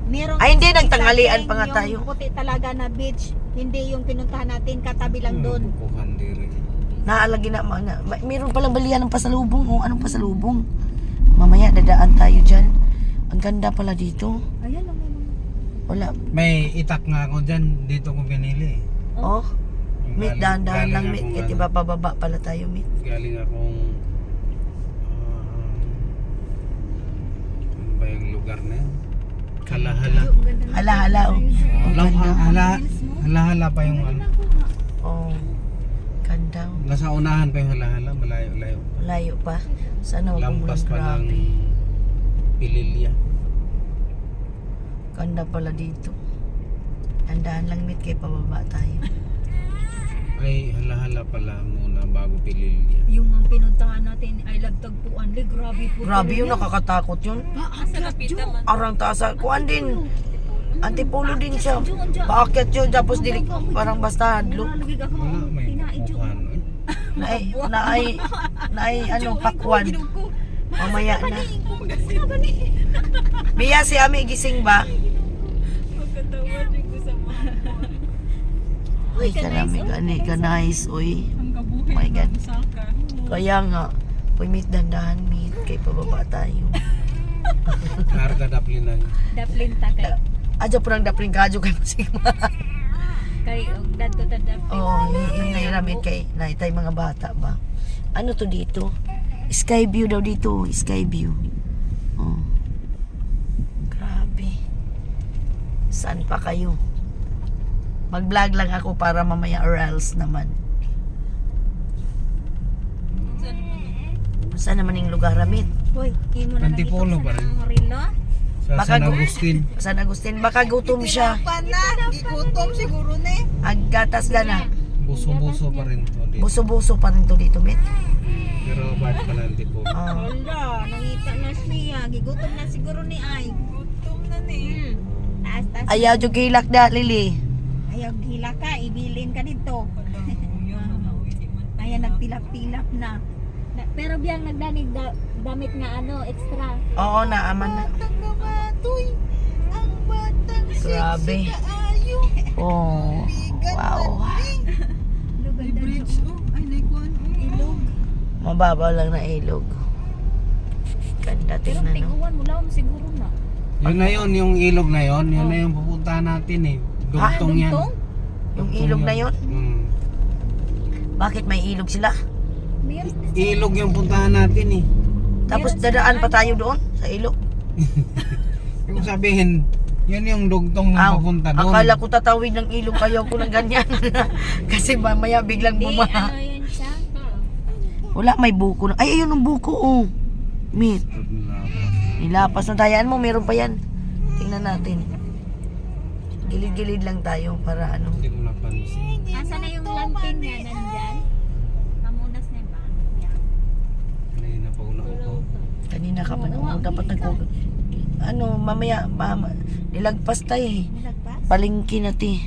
Meron Ay, hindi, kasi nagtanghalian sa pa nga atin tayo. Yung puti talaga na beach. Hindi yung pinuntahan natin, katabi lang doon. Bukuhan din. Naalagi na mga, mayroon palang balian ng pasalubong. Oh, anong pasalubong? Mamaya dadaan tayo dyan. Ang ganda pala dito. Ayan lang. Wala. May itak nga ako dyan. Dito ko pinili. Oh, meet, dahan-dahan lang meet. akong Kasi diba pababa pala tayo meet. Galing akong ano ba yung lugar na yun? Halahala. Hala-hala, oh. Ang ganda. Halahala pa yung ano. Oh, ganda. Oh. Nasa unahan pa yung halahala. Malayo-layo. Layo pa. Sana wag mo Lampas pa ng grabe. Pililya. Ganda pala dito. Dandahan lang meet kay pababa tayo. Ay, halahala pala muna bago Pililya. Yung ang pinuntahan natin ay lagtagpuan. Grabe po. Grabe yung nakakatakot yun. Sa lapita man. Arang taas. Kuan din. Antipolo din siya. Paakyat yun. Tapos dili, parang basta hadlo. Wala, may bukuhan. Naay, ano, pakwan. Mamaya na. Biya si Ami gising ba? Magkatawa din ko sa mga. Ay, kanami, ka nice, uy. Ang kabuhay My God. ng saka. Kaya nga, meet dandahan, meet. Kay pababa tayo. Karga daplin na. Daplin ta kay. Adyo po nang dapling kadyo kay Masigma. Kay dadto tadap. Oh, yung nairamid kay naitay mga bata ba. Ano to dito? Sky view daw dito, sky view. Oh. Grabe. Saan pa kayo? Mag-vlog lang ako para mamaya or else naman. Saan naman yung lugar ramit? Hoy, imo na Antipolo ba rin? Rilo? Sa Baka San gu- Agustin. San Agustin, baka gutom siya. Pana, igutom siguro ni. Aggatas na na. Buso-buso pa rin to dito. Buso-buso pa rin to dito, met. Pero ba't pala Antipolo? Oh. Wala, nangita na siya. Gigutom na siguro ni Ay. Gutom na ni. Taas-taas. Ayaw jud gilak da, Lili. Ayaw hila ka, ibilin ka dito. Ayan, nagtilap-tilap na. Pero biyang nagdanig damit nga ano, extra. Oo, naaman na. Kamatoy, ang batang Grabe. ayo. Oh. Wow. Lugar May bridge, oh. Ay, naikuan. ilog. Mababaw lang na ilog. Ganda Pero tingnan, no? tiguan mo lang siguro na. Yun na yun, yung ilog na yun. Yun na yung pupuntahan natin eh. Dugtong yan. Dugtong? Yung Dugtong ilog na yun? Bakit may ilog sila? Meron Ilog yung puntahan natin eh. Tapos dadaan pa tayo doon sa ilog. Yung sabihin, yun yung dugtong na Aw, papunta doon. akala ko tatawid ng ilog, ayaw ko ng ganyan. Kasi mamaya biglang Di, bumaha. ano yan siya? Wala, may buko na. Ay, ayun ang buko, oh. Meat. Nilapas na tayaan mo, meron pa yan. Tingnan natin. Gilid-gilid lang tayo para ano. Hindi ko napansin. Asa na yung lampin niya? Nandyan? Kamunas na ba? Yan. Kanina pa una ako. Kanina ka pa na. Dapat ano, mamaya, nilagpas tayo eh. Nilagpas? Palingki na ti.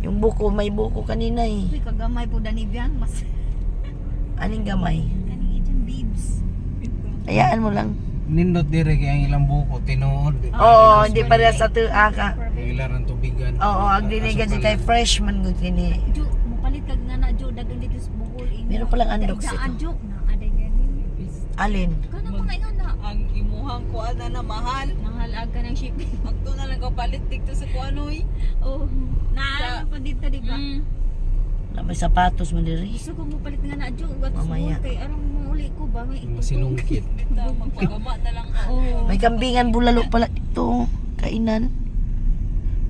Yung buko, may buko kanina eh. Uy, kagamay po dani biyang. Mas Aning gamay. kaning itong bibs. Hayaan mo lang. Nindot dire kaya ang ilang buko, tinuod. Oo, hindi pa rin sa tuaka. Yung ilang tubigan. Oo, ang dinigan di kay freshman ko kini. Jo, mupalit kag nga na Jo dagan dito sa Bohol. Meron palang andox ito. Jo, na aday ganin. Alin? Kana ko ngayon na. Ang imuhang kuan na mahal. Mahal aga ng shipping. Magto na lang kapalit dito sa kuanoy. Oh, na pa dito di ba? Na may sapatos mo diri. Gusto ko mupalit nga na Jo, ugat sa Mamaya. Bohol kay arang mauli ko ba may Mga sinungkit. Dito, magpagama na lang ako. Oh. May kambingan bulalo pala ito. Kainan.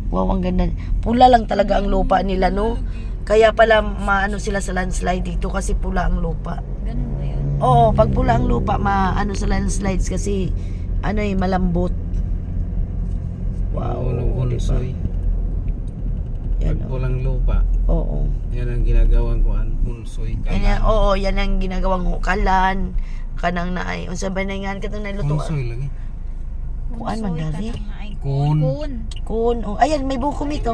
Wow, ang ganda. Pula lang talaga ang lupa nila, no? Kaya pala maano sila sa landslide dito kasi pula ang lupa. Ganun ba yun? Oo, pag pula ang lupa, maano sa landslides kasi ano eh, malambot. Wow, Unong hunsoy. Yan, Pag oh. walang lupa, Oo. yan ang ginagawang kuan, hunsoy. Yan, oo, yan ang ginagawang hukalan. Kanang naay. Unsa ba na nga katong naluto? Hunsoy lagi. Kuan man dari. Kun. Kun. Kun. Oh, ayan, may buko ito.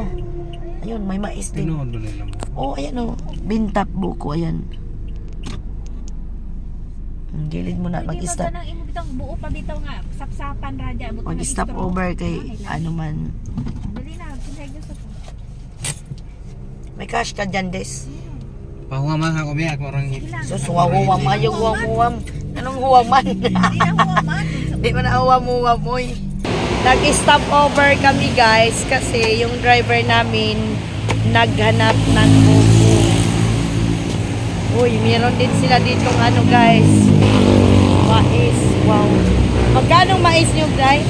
Ayun, may mais din. Tinuod doon nila mo. Oh, ayan oh. Bintap buko, ayan. Ang gilid mo na mag-stop. Mag-stop. Imo bitang buo pa bitaw nga sapsapan radya. Mag-stop over kay ano man. Dali na, kinsay gusto ko. May cash ka dyan, Des. Pahuwaman ako biya, ako orang hit. Ilang? So, huwam-huwam. Ayaw huwam-huwam. Anong huwaman? Di na huwaman. Di mo na huwam-huwam, oy. Nag-stop over kami, guys, kasi yung driver namin naghanap ng buko. Uy, meron din sila ditong ano, guys. Mais. Wow. Magkano mais nyo, guys?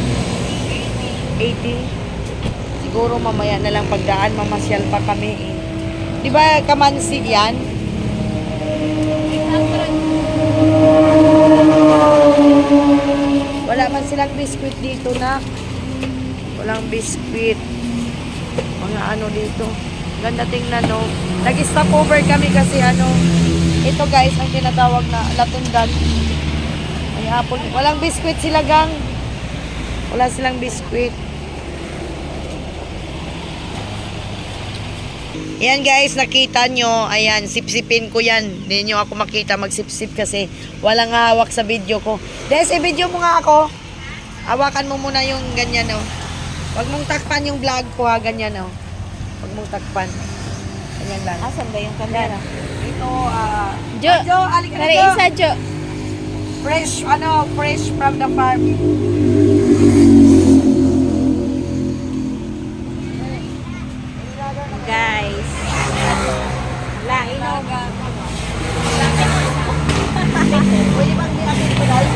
80. Siguro mamaya na lang pagdaan, mamasyal pa kami eh. Di ba kamansi yan? Wala man silang biskwit dito na. Walang biskwit. Mga ano dito. Ganda tingnan, no. Nag-stop over kami kasi ano, ito guys ang tinatawag na latundan. May apple. Walang biskwit sila, gang. Wala silang biskwit. Yan guys, nakita nyo. Ayan, sipsipin ko yan. Hindi nyo ako makita magsipsip kasi walang hawak sa video ko. Des, i-video mo nga ako. Hawakan mo muna yung ganyan, no. Huwag mong takpan yung vlog ko, ha. Ganyan, no. Huwag mong takpan. Ganyan lang. Asan ba yung camera? Ito, Jo, Jo, alika na, kare Jo. isa Jo. Fresh, fresh from the farm. Pwede bang di-akin ko dahil?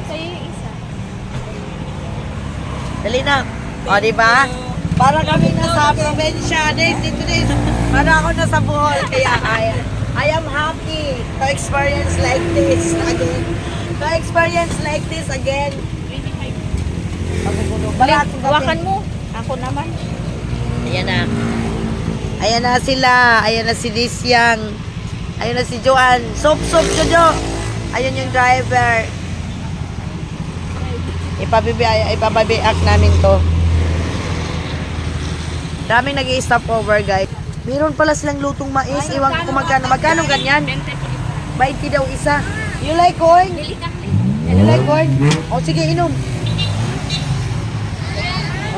Sa'yo yung isa. Dali na. O, di ba? Para kami nasa probinsya. Dito. Para ako nasa Bohol. Kaya I am happy to experience like this again. Hawakan mo. Ako naman. Ayan na. Ayan na sila. Ayan na si Lisyang. Ayan na si Joanne. Sop, Jojo. Ayan yung driver. Ipababiak namin to. Daming nag-i-stop over, guys. Meron pala silang lutong mais. Iwan ko kung magkano. Magkano ganyan? 20 daw isa. You like corn? You like corn? O sige, inom.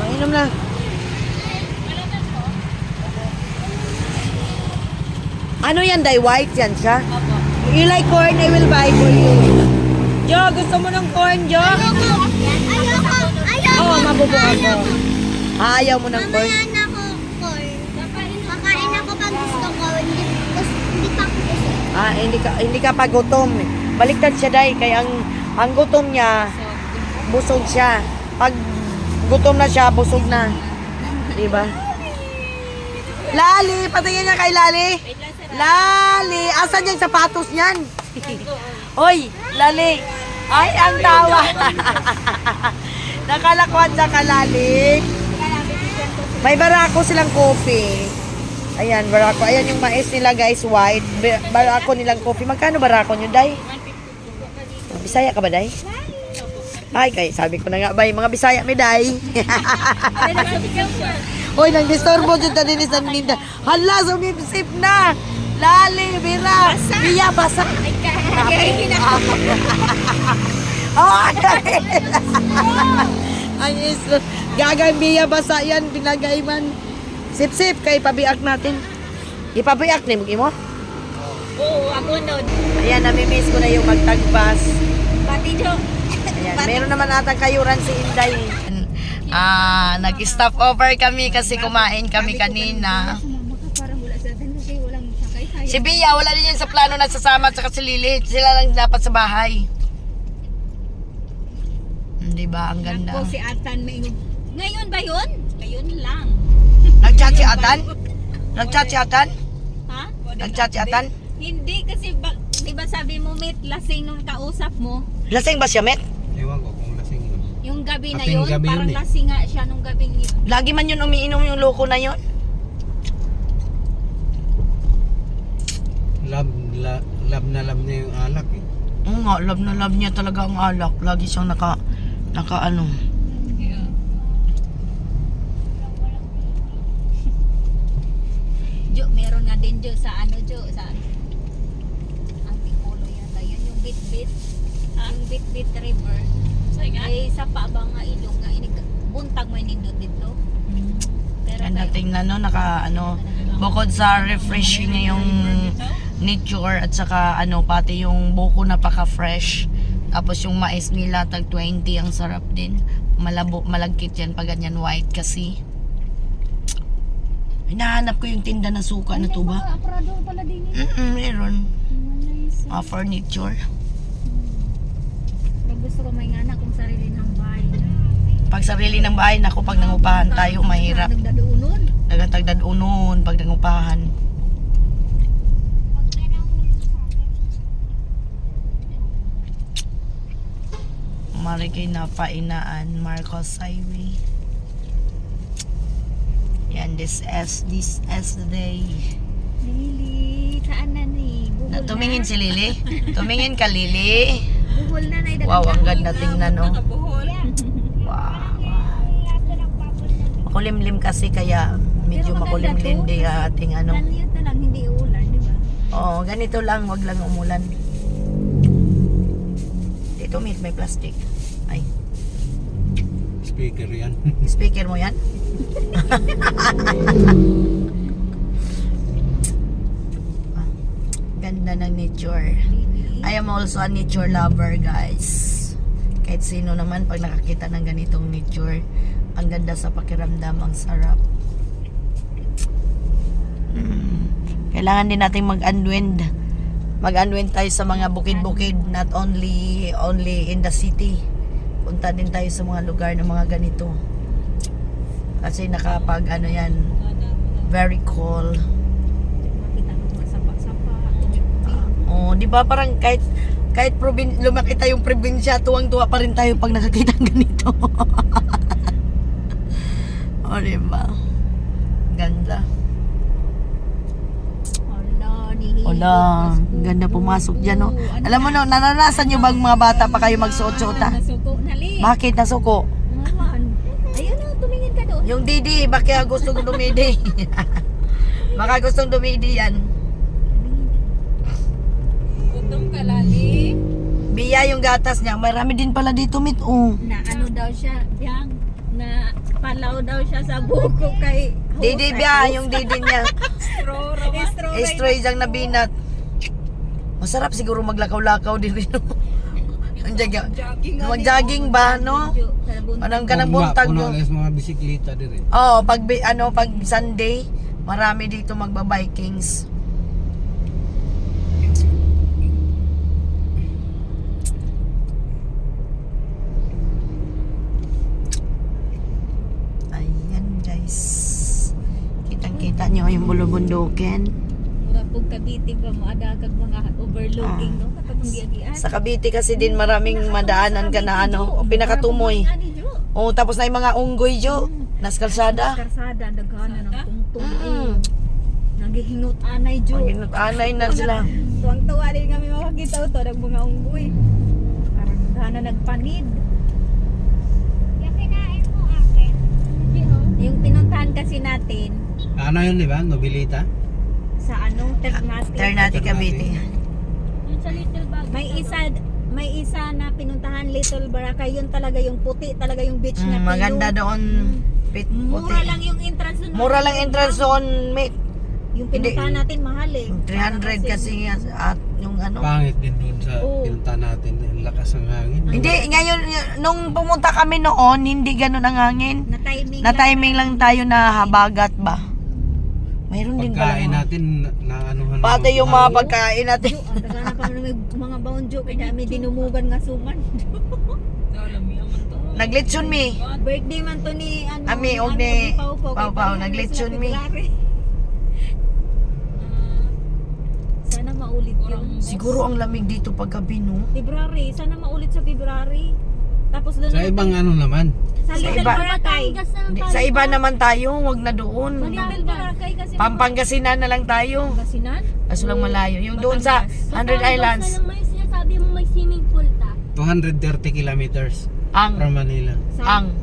O, inom na. Ano yan, Day? White yan siya? You like corn? I will buy for you. Jo, gusto mo ng corn, Jo? Ayoko. Oo, mabubo ako. Ayaw mo ng corn? Mamaya na ako, corn. Kakain ako pag gusto ko. Hindi pa ako gusto. Hindi ka pa gutom. Baliktad siya, Day. Kaya ang gutom niya, busog siya. Pag gutom na siya, busog na. Diba? Lali! Patingin niya kay Lali. Lali! Asan yung sapatos niyan? Oy, Lali! Ay, ang tawa! Nakalakuan siya ka, Lali. May barako silang coffee. Ayan, barako. Ayan yung mais nila, guys, white. Barako nilang coffee. Magkano barako nyo, Day? Bisaya ka ba, Day? Ay, kay sabi ko na nga ba, mga Bisaya may Day. Hoy, nang disturbo dyan ta din sa ninda. Hala, sumipsip na! Lali, Bira! Biya, basa! Ay, gagang biya, basa yan, pinagay man. Sip-sip, kay pabiak natin. Ipabiak ni mo? Oo, ako nun. Ayan, namimiss ko na yung magtagbas. Pati Jo. Ayan, meron naman atang kayuran si Inday. Nag-stop over kami kasi kumain kami kanina. Parang wala sa atin kasi walang sakay-sakay. Si Bia, wala din yan sa plano na sasama at si Lili. Sila lang dapat sa bahay. Diba? Ang ganda. Ako si Atan may ngayon ba yun? Ngayon lang. Nag-chat si Atan? Nag-chat si Atan? Ha? Nag-chat si Atan? Hindi kasi di ba sabi mo Met, lasing nung kausap mo? Lasing ba siya, Met? Ewan ko kung lasing yun. Yung gabi na Ating yun, gabi parang yun eh. lasing nga siya nung gabing yun. Lagi man yun umiinom yung loko na yun. Love na love niya yung alak eh. Oo nga, love na love niya talaga ang alak. Lagi siyang naka ano. Jo, meron nga din Jo sa ano Jo, sa Antipolo yata. Yun yung Bitbit. Yung Bitbit River. Ay, sa paabang nga ilong nga. Buntag mo nindot dito. Pero Ganda tingnan, no? Naka ano, bukod sa refreshing niya yung nature at saka ano, pati yung buko napaka-fresh. Tapos yung mais nila tag 20, ang sarap din. Malagkit yan pag ganyan white kasi. Hinahanap ko yung tinda na suka na to ba? Aprado pala din Meron. Nice. Furniture. Pag gusto ko may ngana kung sarili ng bahay. Pag sarili ng bahay, naku, pag nangupahan tayo, mahirap. Nagdadaunon. Nagatagdad unon pag nangupahan. Marikay na painaan, Marcos Highway. Yan, this is the day. Lili, saan na ni? Buhol Tumingin si Lili. Tumingin ka, Lili. Buhol na na. Wow, ang ganda tingnan, no? Nakabuhol. Wow. Makulimlim kasi kaya medyo makulimlim di ating ano. Ganito lang, hindi ulan, di ba? Oo, ganito lang, wag lang umulan. Dito may plastic. Ay, Speaker yan. speaker mo yan? Ganda ng nature. I am also a nature lover, guys. Kahit sino naman pag nakakita ng ganitong nature, ang ganda sa pakiramdam, ang sarap. Kailangan din nating mag-unwind. Mag-unwind tayo sa mga bukid-bukid, not only in the city. Punta din tayo sa mga lugar ng mga ganito. Kasi nakapag ano yan, very cool. Makita mo mga sapa-sapa. Oh, di ba parang kahit lumaki tayong probinsya, tuwang-tuwa pa rin tayo pag nakakita ng ganito. Oh, di ba? Ganda. Wala, ganda pumasok dyan, no? Alam mo, no, naranasan nyo bang mga bata pa kayo magsuot-suota? Nasuko na li. Bakit nasuko? Naman. Ayun na, tumingin ka doon. Yung Didi, baka gustong dumidi. Baka gustong dumidi yan. Gutom ka, Lali. Biya yung gatas niya. Marami din pala dito, mit. Oh. Na ano daw siya, yang na palaw daw siya sa buko kay Didi biya, yung Didi niya. Straw, raman. Estro isang nabinat. Masarap siguro maglakaw-lakaw din rin. Mag-jogging ba, no? Anong ka ng buntag Puno mo? alas mga bisikleta din. Oo, pag Sunday, marami dito magba-bikings. Ayan, guys. Kitang-kita nyo yung bulubundukin. Mura pug Cavite ba mo ada kag mga overloading no katong giagian. Sa Cavite kasi din maraming madaanan ka na ano, o pinakatumoy. O tapos na yung mga unggoy, Jo. Nas kalsada. Karsada daghan ng tungtong. Mm. Nagihingot anay jo. Maginot anay na sila. Tuwang-tuwa din kami makakita ito ng mga unggoy. Parang daghan na nagpanid. Yung kinain mo akin. Yung pinuntahan kasi natin Ano yun, di ba? Nobilita? sa anong Ternate. Ternate Cavite. Yung sa little bag. May isa na pinuntahan Little Boracay, yun talaga yung puti, talaga yung beach na Maganda pino. doon. Puti. Mura lang yung entrance doon. Mura lang entrance doon, mate. Yung pinuntahan natin mahal eh. 300 kasi at yung ano. Pangit din doon sa Oo. pinunta natin. Ang lakas ng hangin. Hindi, ngayon, nung pumunta kami noon, hindi ganun ang hangin. Na timing. Na timing lang tayo na habagat ba? Mayroon din Pagkain pala. natin na anuhan. Pati yung mga pagkain natin. Ang daga na pa may mga boundjo kaya may dinumugan nga suman. Lami naman to. Naglitsyon mi. Birthday man to ni ano. Ami, og ni Pau-Pau, naglitsyon mi. Sana maulit yun. Siguro ang lamig dito paggabi, no? February, sana maulit sa February. Tapos doon Sa ibang ano naman. sa sa Little iba- Boracay. Hindi, sa iba naman tayo, wag na doon. Little Boracay kasi Pampangasinan na lang tayo. Pangasinan. Kaso lang malayo. Yung doon sa 100 Islands. Sa lang may sinasabi mo may swimming pool ta. 230 kilometers Ang from Manila. ang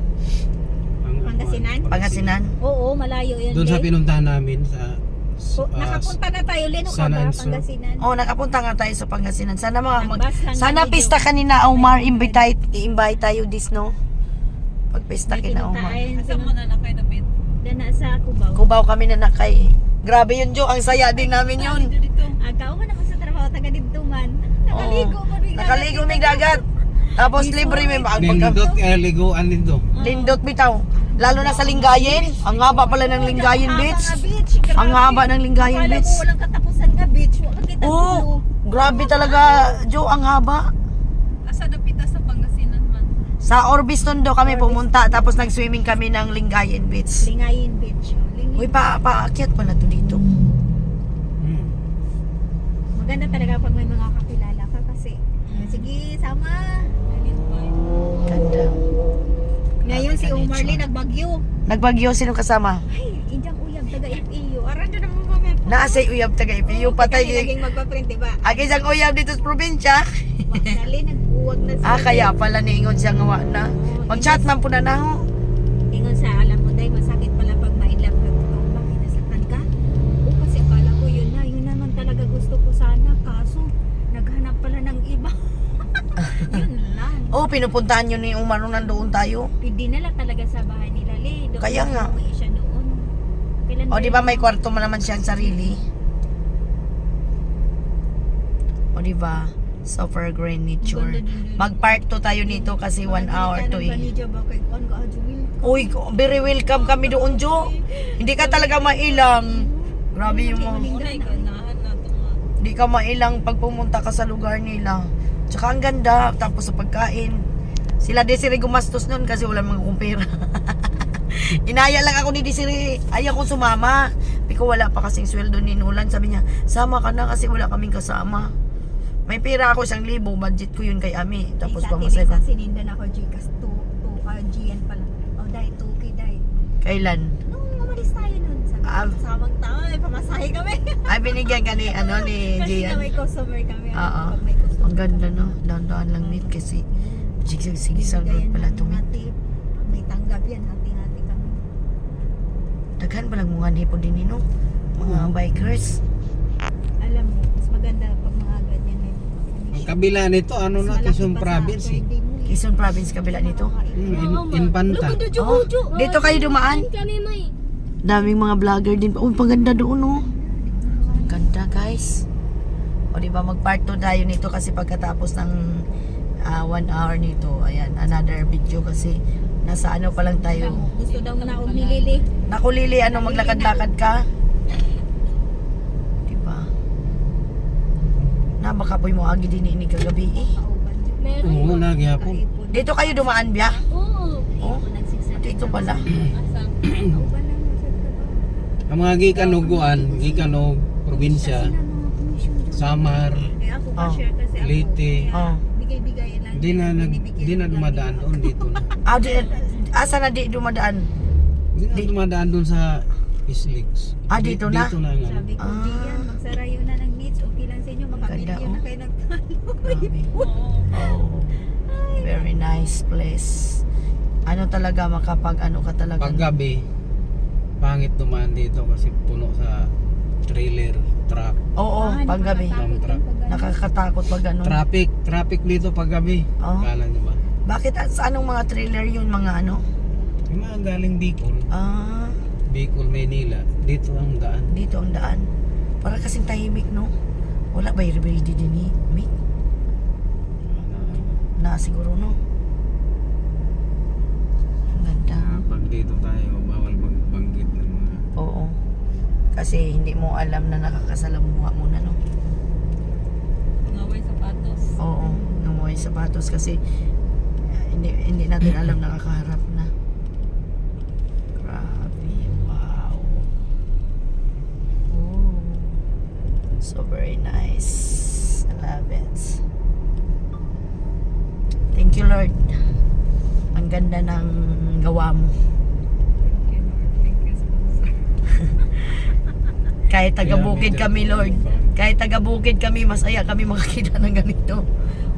Pangasinan? Pangasinan. Oo, malayo yan. Doon sa Len. pinuntahan namin sa Nakapunta na tayo, Leno ka San ba? Anso. Pangasinan. Oh, nakapunta nga tayo sa Pangasinan. Sana Nagbas lang sana kami pista kanina Omar, i-invite tayo this, no? Pagpista kina Omar. Asa mo na na kayo napit? Dana sa Cubao. Kubaw kami na nakay. Grabe yun, Jo. Ang saya din namin yun. Dito. Agaw ka naman sa trabaho, taga dito man. Nakaligo pa rin. Nakaligo may dagat. Tapos libre may Lindot, liguan din to. Lindot bitaw. Lalo na sa Lingayen. Ang haba pala ng Lingayen Beach. Beach. Ang haba ng Lingayen Akala Beach. ko walang katapusan nga beach. Wala kita Oo. Grabe talaga, Jo. Ang haba. Asa dapita sa Pangasinan man. Sa Orbiston daw kami pumunta. Tapos nag-swimming kami ng Lingayen Beach. Lingayen Beach. Uy, paakyat pala to dito. Maganda talaga pag may mga kakilala ka kasi. Sige, sama. Ganda. Ngayon si Omar Lee nagbagyo. Nagbagyo, sino kasama? Ay, Indyang Uyab, taga FEU. Aran na naman mga. Naasay uyab taga ipiyo patay. Naging magpa-print, diba? Agi siyang uyab dito sa probinsya. Dali, nag-uwag na siya. Kaya pala niingon siya nga na. Mag-chat man po na ho. Ingon sa alam mo, dahil masakit pala pag ma-inlove ka. Ikaw ba, kinasaktan ka? O, kasi akala ko yun na. Yun naman talaga gusto ko sana. Kaso, naghanap pala ng iba. Yun lang. Oh, pinupuntahan yun ni Umar nung nandoon tayo. Dinala talaga sa bahay nila, Le. Doon Kaya nga. umuwi siya noon. Kailan O, di ba may kwarto mo naman siyang sarili? O, di ba? Super green nature. Mag-part 2 tayo nito kasi 1 hour to eh. Uy, very welcome kami doon, Jo. Hindi ka talaga mailang. Grabe yung mga... Unay ganahan na ito nga. Di ka mailang pag pumunta ka sa lugar nila. Tsaka ang ganda, tapos sa pagkain. Sila Desiree gumastos nun kasi wala mga kumpira. Inaya lang ako ni Desiree. Ayaw kong sumama. Piko wala pa kasing sweldo ni Nolan. Sabi niya, sama ka na kasi wala kaming kasama. May pera ako 1,000. Budget ko yun kay Ami. Tapos pamasay pa. Sa sinindan ako, Gcash 2 GN pala. O, dahil 2K dahil. Kailan? Nung umalis tayo nun, sabi Ah. ko, samang tao, may pamasahe kami. Ay, binigyan ka ni, ni Kasi na Gian. may customer kami. Oo. Pag may customer. Ang ganda no. Dahan-dahan lang nit kasi sigsag-sigsag road pala to. May tanggap yan, hati-hati kami. Daghan pa lang mga nipo din no. Mga bikers. Alam mo, mas maganda pag mga ganyan may Ang kabila nito, ano na, Quezon Province eh. Quezon Province kabila nito. Infanta. Oh, dito kayo dumaan? Daming mga vlogger din. Oh, paganda doon oh. Ang ganda guys. O di ba mag-part 2 tayo nito kasi pagkatapos ng 1 hour nito, ayan, another video kasi nasa ano pa lang tayo. Gusto daw na akong nilili. Naku Lili, ano maglakad-lakad ka? Di ba? Na baka po'y mo agi din ini kagabi eh. Oo, nagyapon. Dito kayo dumaan biya? Oo. Oh, dito pala. Ang mga gikan og kuan, gikan og probinsya, Samar, Eh ako Oh. share kasi ako. Leyte. Oh. Bigay-bigay lang. Di na dumadaan doon dito na. Ah, asa na di dumadaan? Di na dumadaan doon sa Islex. Ah, dito na? Dito na nga. Sabi ko, Ah. Gian, magsarayo na ng needs. Okay lang sa inyo, makapili Ganda, yun oh. na kayo nagtalo. Grabe. Oh, very nice place. Ano talaga makapag ano ka talaga? Paggabi, pangit dumaan dito kasi puno sa trailer, truck. Oo, paggabi. Nakakatakot pag ano. Traffic dito paggabi. Oh. Kala niyo ba? Bakit sa anong mga trailer yun mga ano? Yung mga galing Bicol, Ah, Bicol, Maynila, dito ang daan. dito ang daan. Para kasing tahimik no. Wala ba yung rebelde din ni Mick? Na siguro no. Ang ganda. Pag dito tayo, bawal magbanggit ng mga Oo. Kasi hindi mo alam na nakakasalamuha mo na no. Ngaway sapatos. Oo, nanguhay sapatos kasi hindi natin alam nakakaharap na. Grabe, wow. Oh, so very nice. I love it. Thank you Lord. Ang ganda ng gawa mo. Thank you, Lord. Thank you, sponsor. Kahit taga-bukid kami Lord. Kahit taga-bukid kami, masaya kami makakita ng ganito.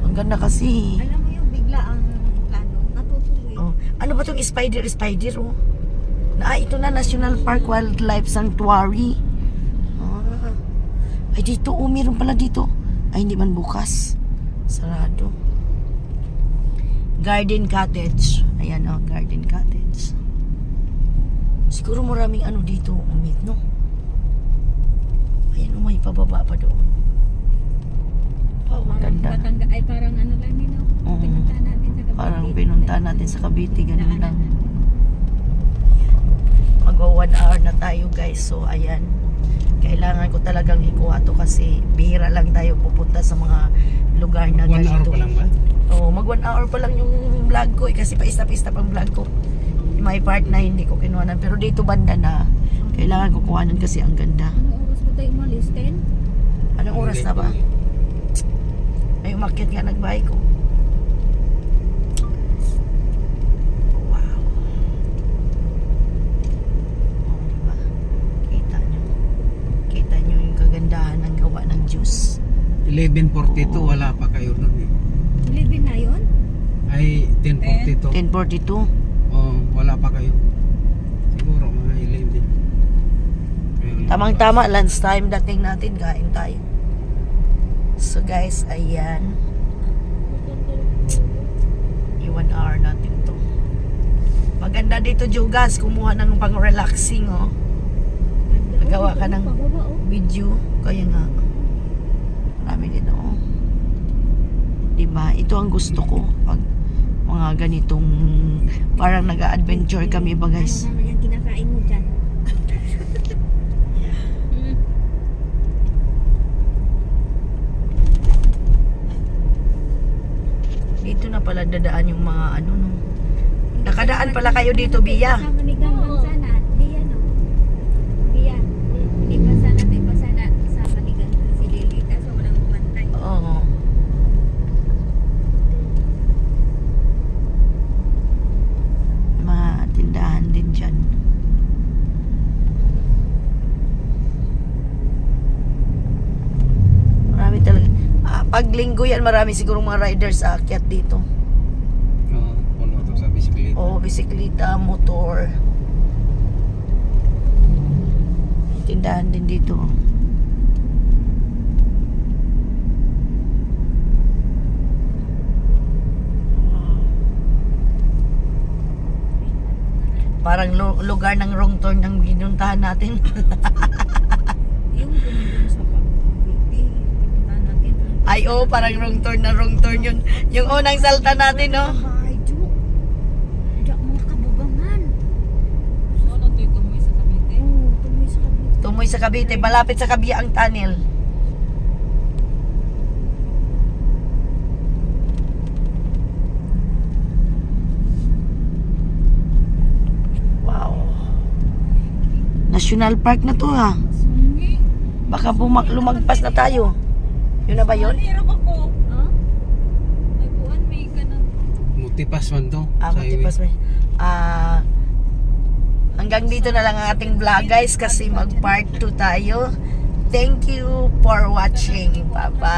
Ang ganda kasi. Alam mo yung bigla ang plano, natutuloy. Oh, ano ba tong spider oh? Ito na National Park Wildlife Sanctuary. Ah. Ay dito, meron pala dito. Ay hindi man bukas. Sarado. Garden Cottage. Ayan oh, Garden Cottage. Siguro maraming ano dito, umit no? Ayan oh, may pababa pa doon. Wow, ang ganda. Batanga, ay parang ano lang yun, no? Oo. Pinunta natin sa Cavite. Parang pinunta natin sa Cavite, ganun lang. Magwa 1 hour na tayo guys. So ayan, kailangan ko talagang ikuha to kasi bihira lang tayo pupunta sa mga lugar na 1 hour ganito. pa lang ba? Oo, mag 1 hour pa lang yung vlog ko kasi pa-stop ang vlog ko. May part na hindi ko kinuhanan pero dito banda na kailangan ko kuhanan kasi ang ganda. Anong oras ba tayo umalis? 10? Anong oras na ba? May umakyat nga nagbahay ko. Wow. Oh, diba? Kita nyo. Kita nyo yung kagandahan ng gawa ng juice. 11:42, wala pa kayo doon eh. 11 na yun? Ay, 10:42. 10:42. Oh, wala pa kayo. Siguro mga 11. Ayun. Tamang-tama, lunchtime dating natin, kain tayo. So guys, ayan. Yung 1 hour natin to. Maganda dito, Jugas. Kumuha ng pang-relaxing, oh. Nagawa ka ng Pababa, oh. video. Kaya nga. Marami dito, oh. Diba? Ito ang gusto ko. Pag mga ganitong parang nag-adventure kami ba guys? Ano naman yung kinakain mo dyan? pala dadaan yung mga ano, no. Nakadaan pala kayo dito, Bia. Sa Manigang sana. Bia, no? Bia. Hindi pa sana sa Manigang si Lily. Kaso walang bumantay. Oo. Mga tindahan din dyan. Marami talaga. Pag linggo yan, marami siguro mga riders aakyat dito. Oo, puno to sa bisikleta. Oo, bisikleta, motor. Tindahan din dito. Parang lugar ng wrong turn ang ginuntahan natin. Yung dun sa Pagpiti. Pinuntahan natin. Ay, oo, parang wrong turn yun. Yung unang salta natin, no? Ay, Jo. Diyak mga kabubangan. So, ano ito yung tumoy sa Cavite? Oo, tuloy sa kabit. Tumoy sa Cavite, malapit sa Kabiyaang Tunnel. Wow. National Park na to, ha? Sungi. Baka lumagpas na tayo. Yun na ba yun? Hirap ako. Ha? Nagkuhan, may ganun. Mutipas man to. Ah, sa highway. matipas mo. Hanggang dito na lang ang ating vlog, guys, kasi mag part 2 tayo. Thank you for watching. Bye-bye.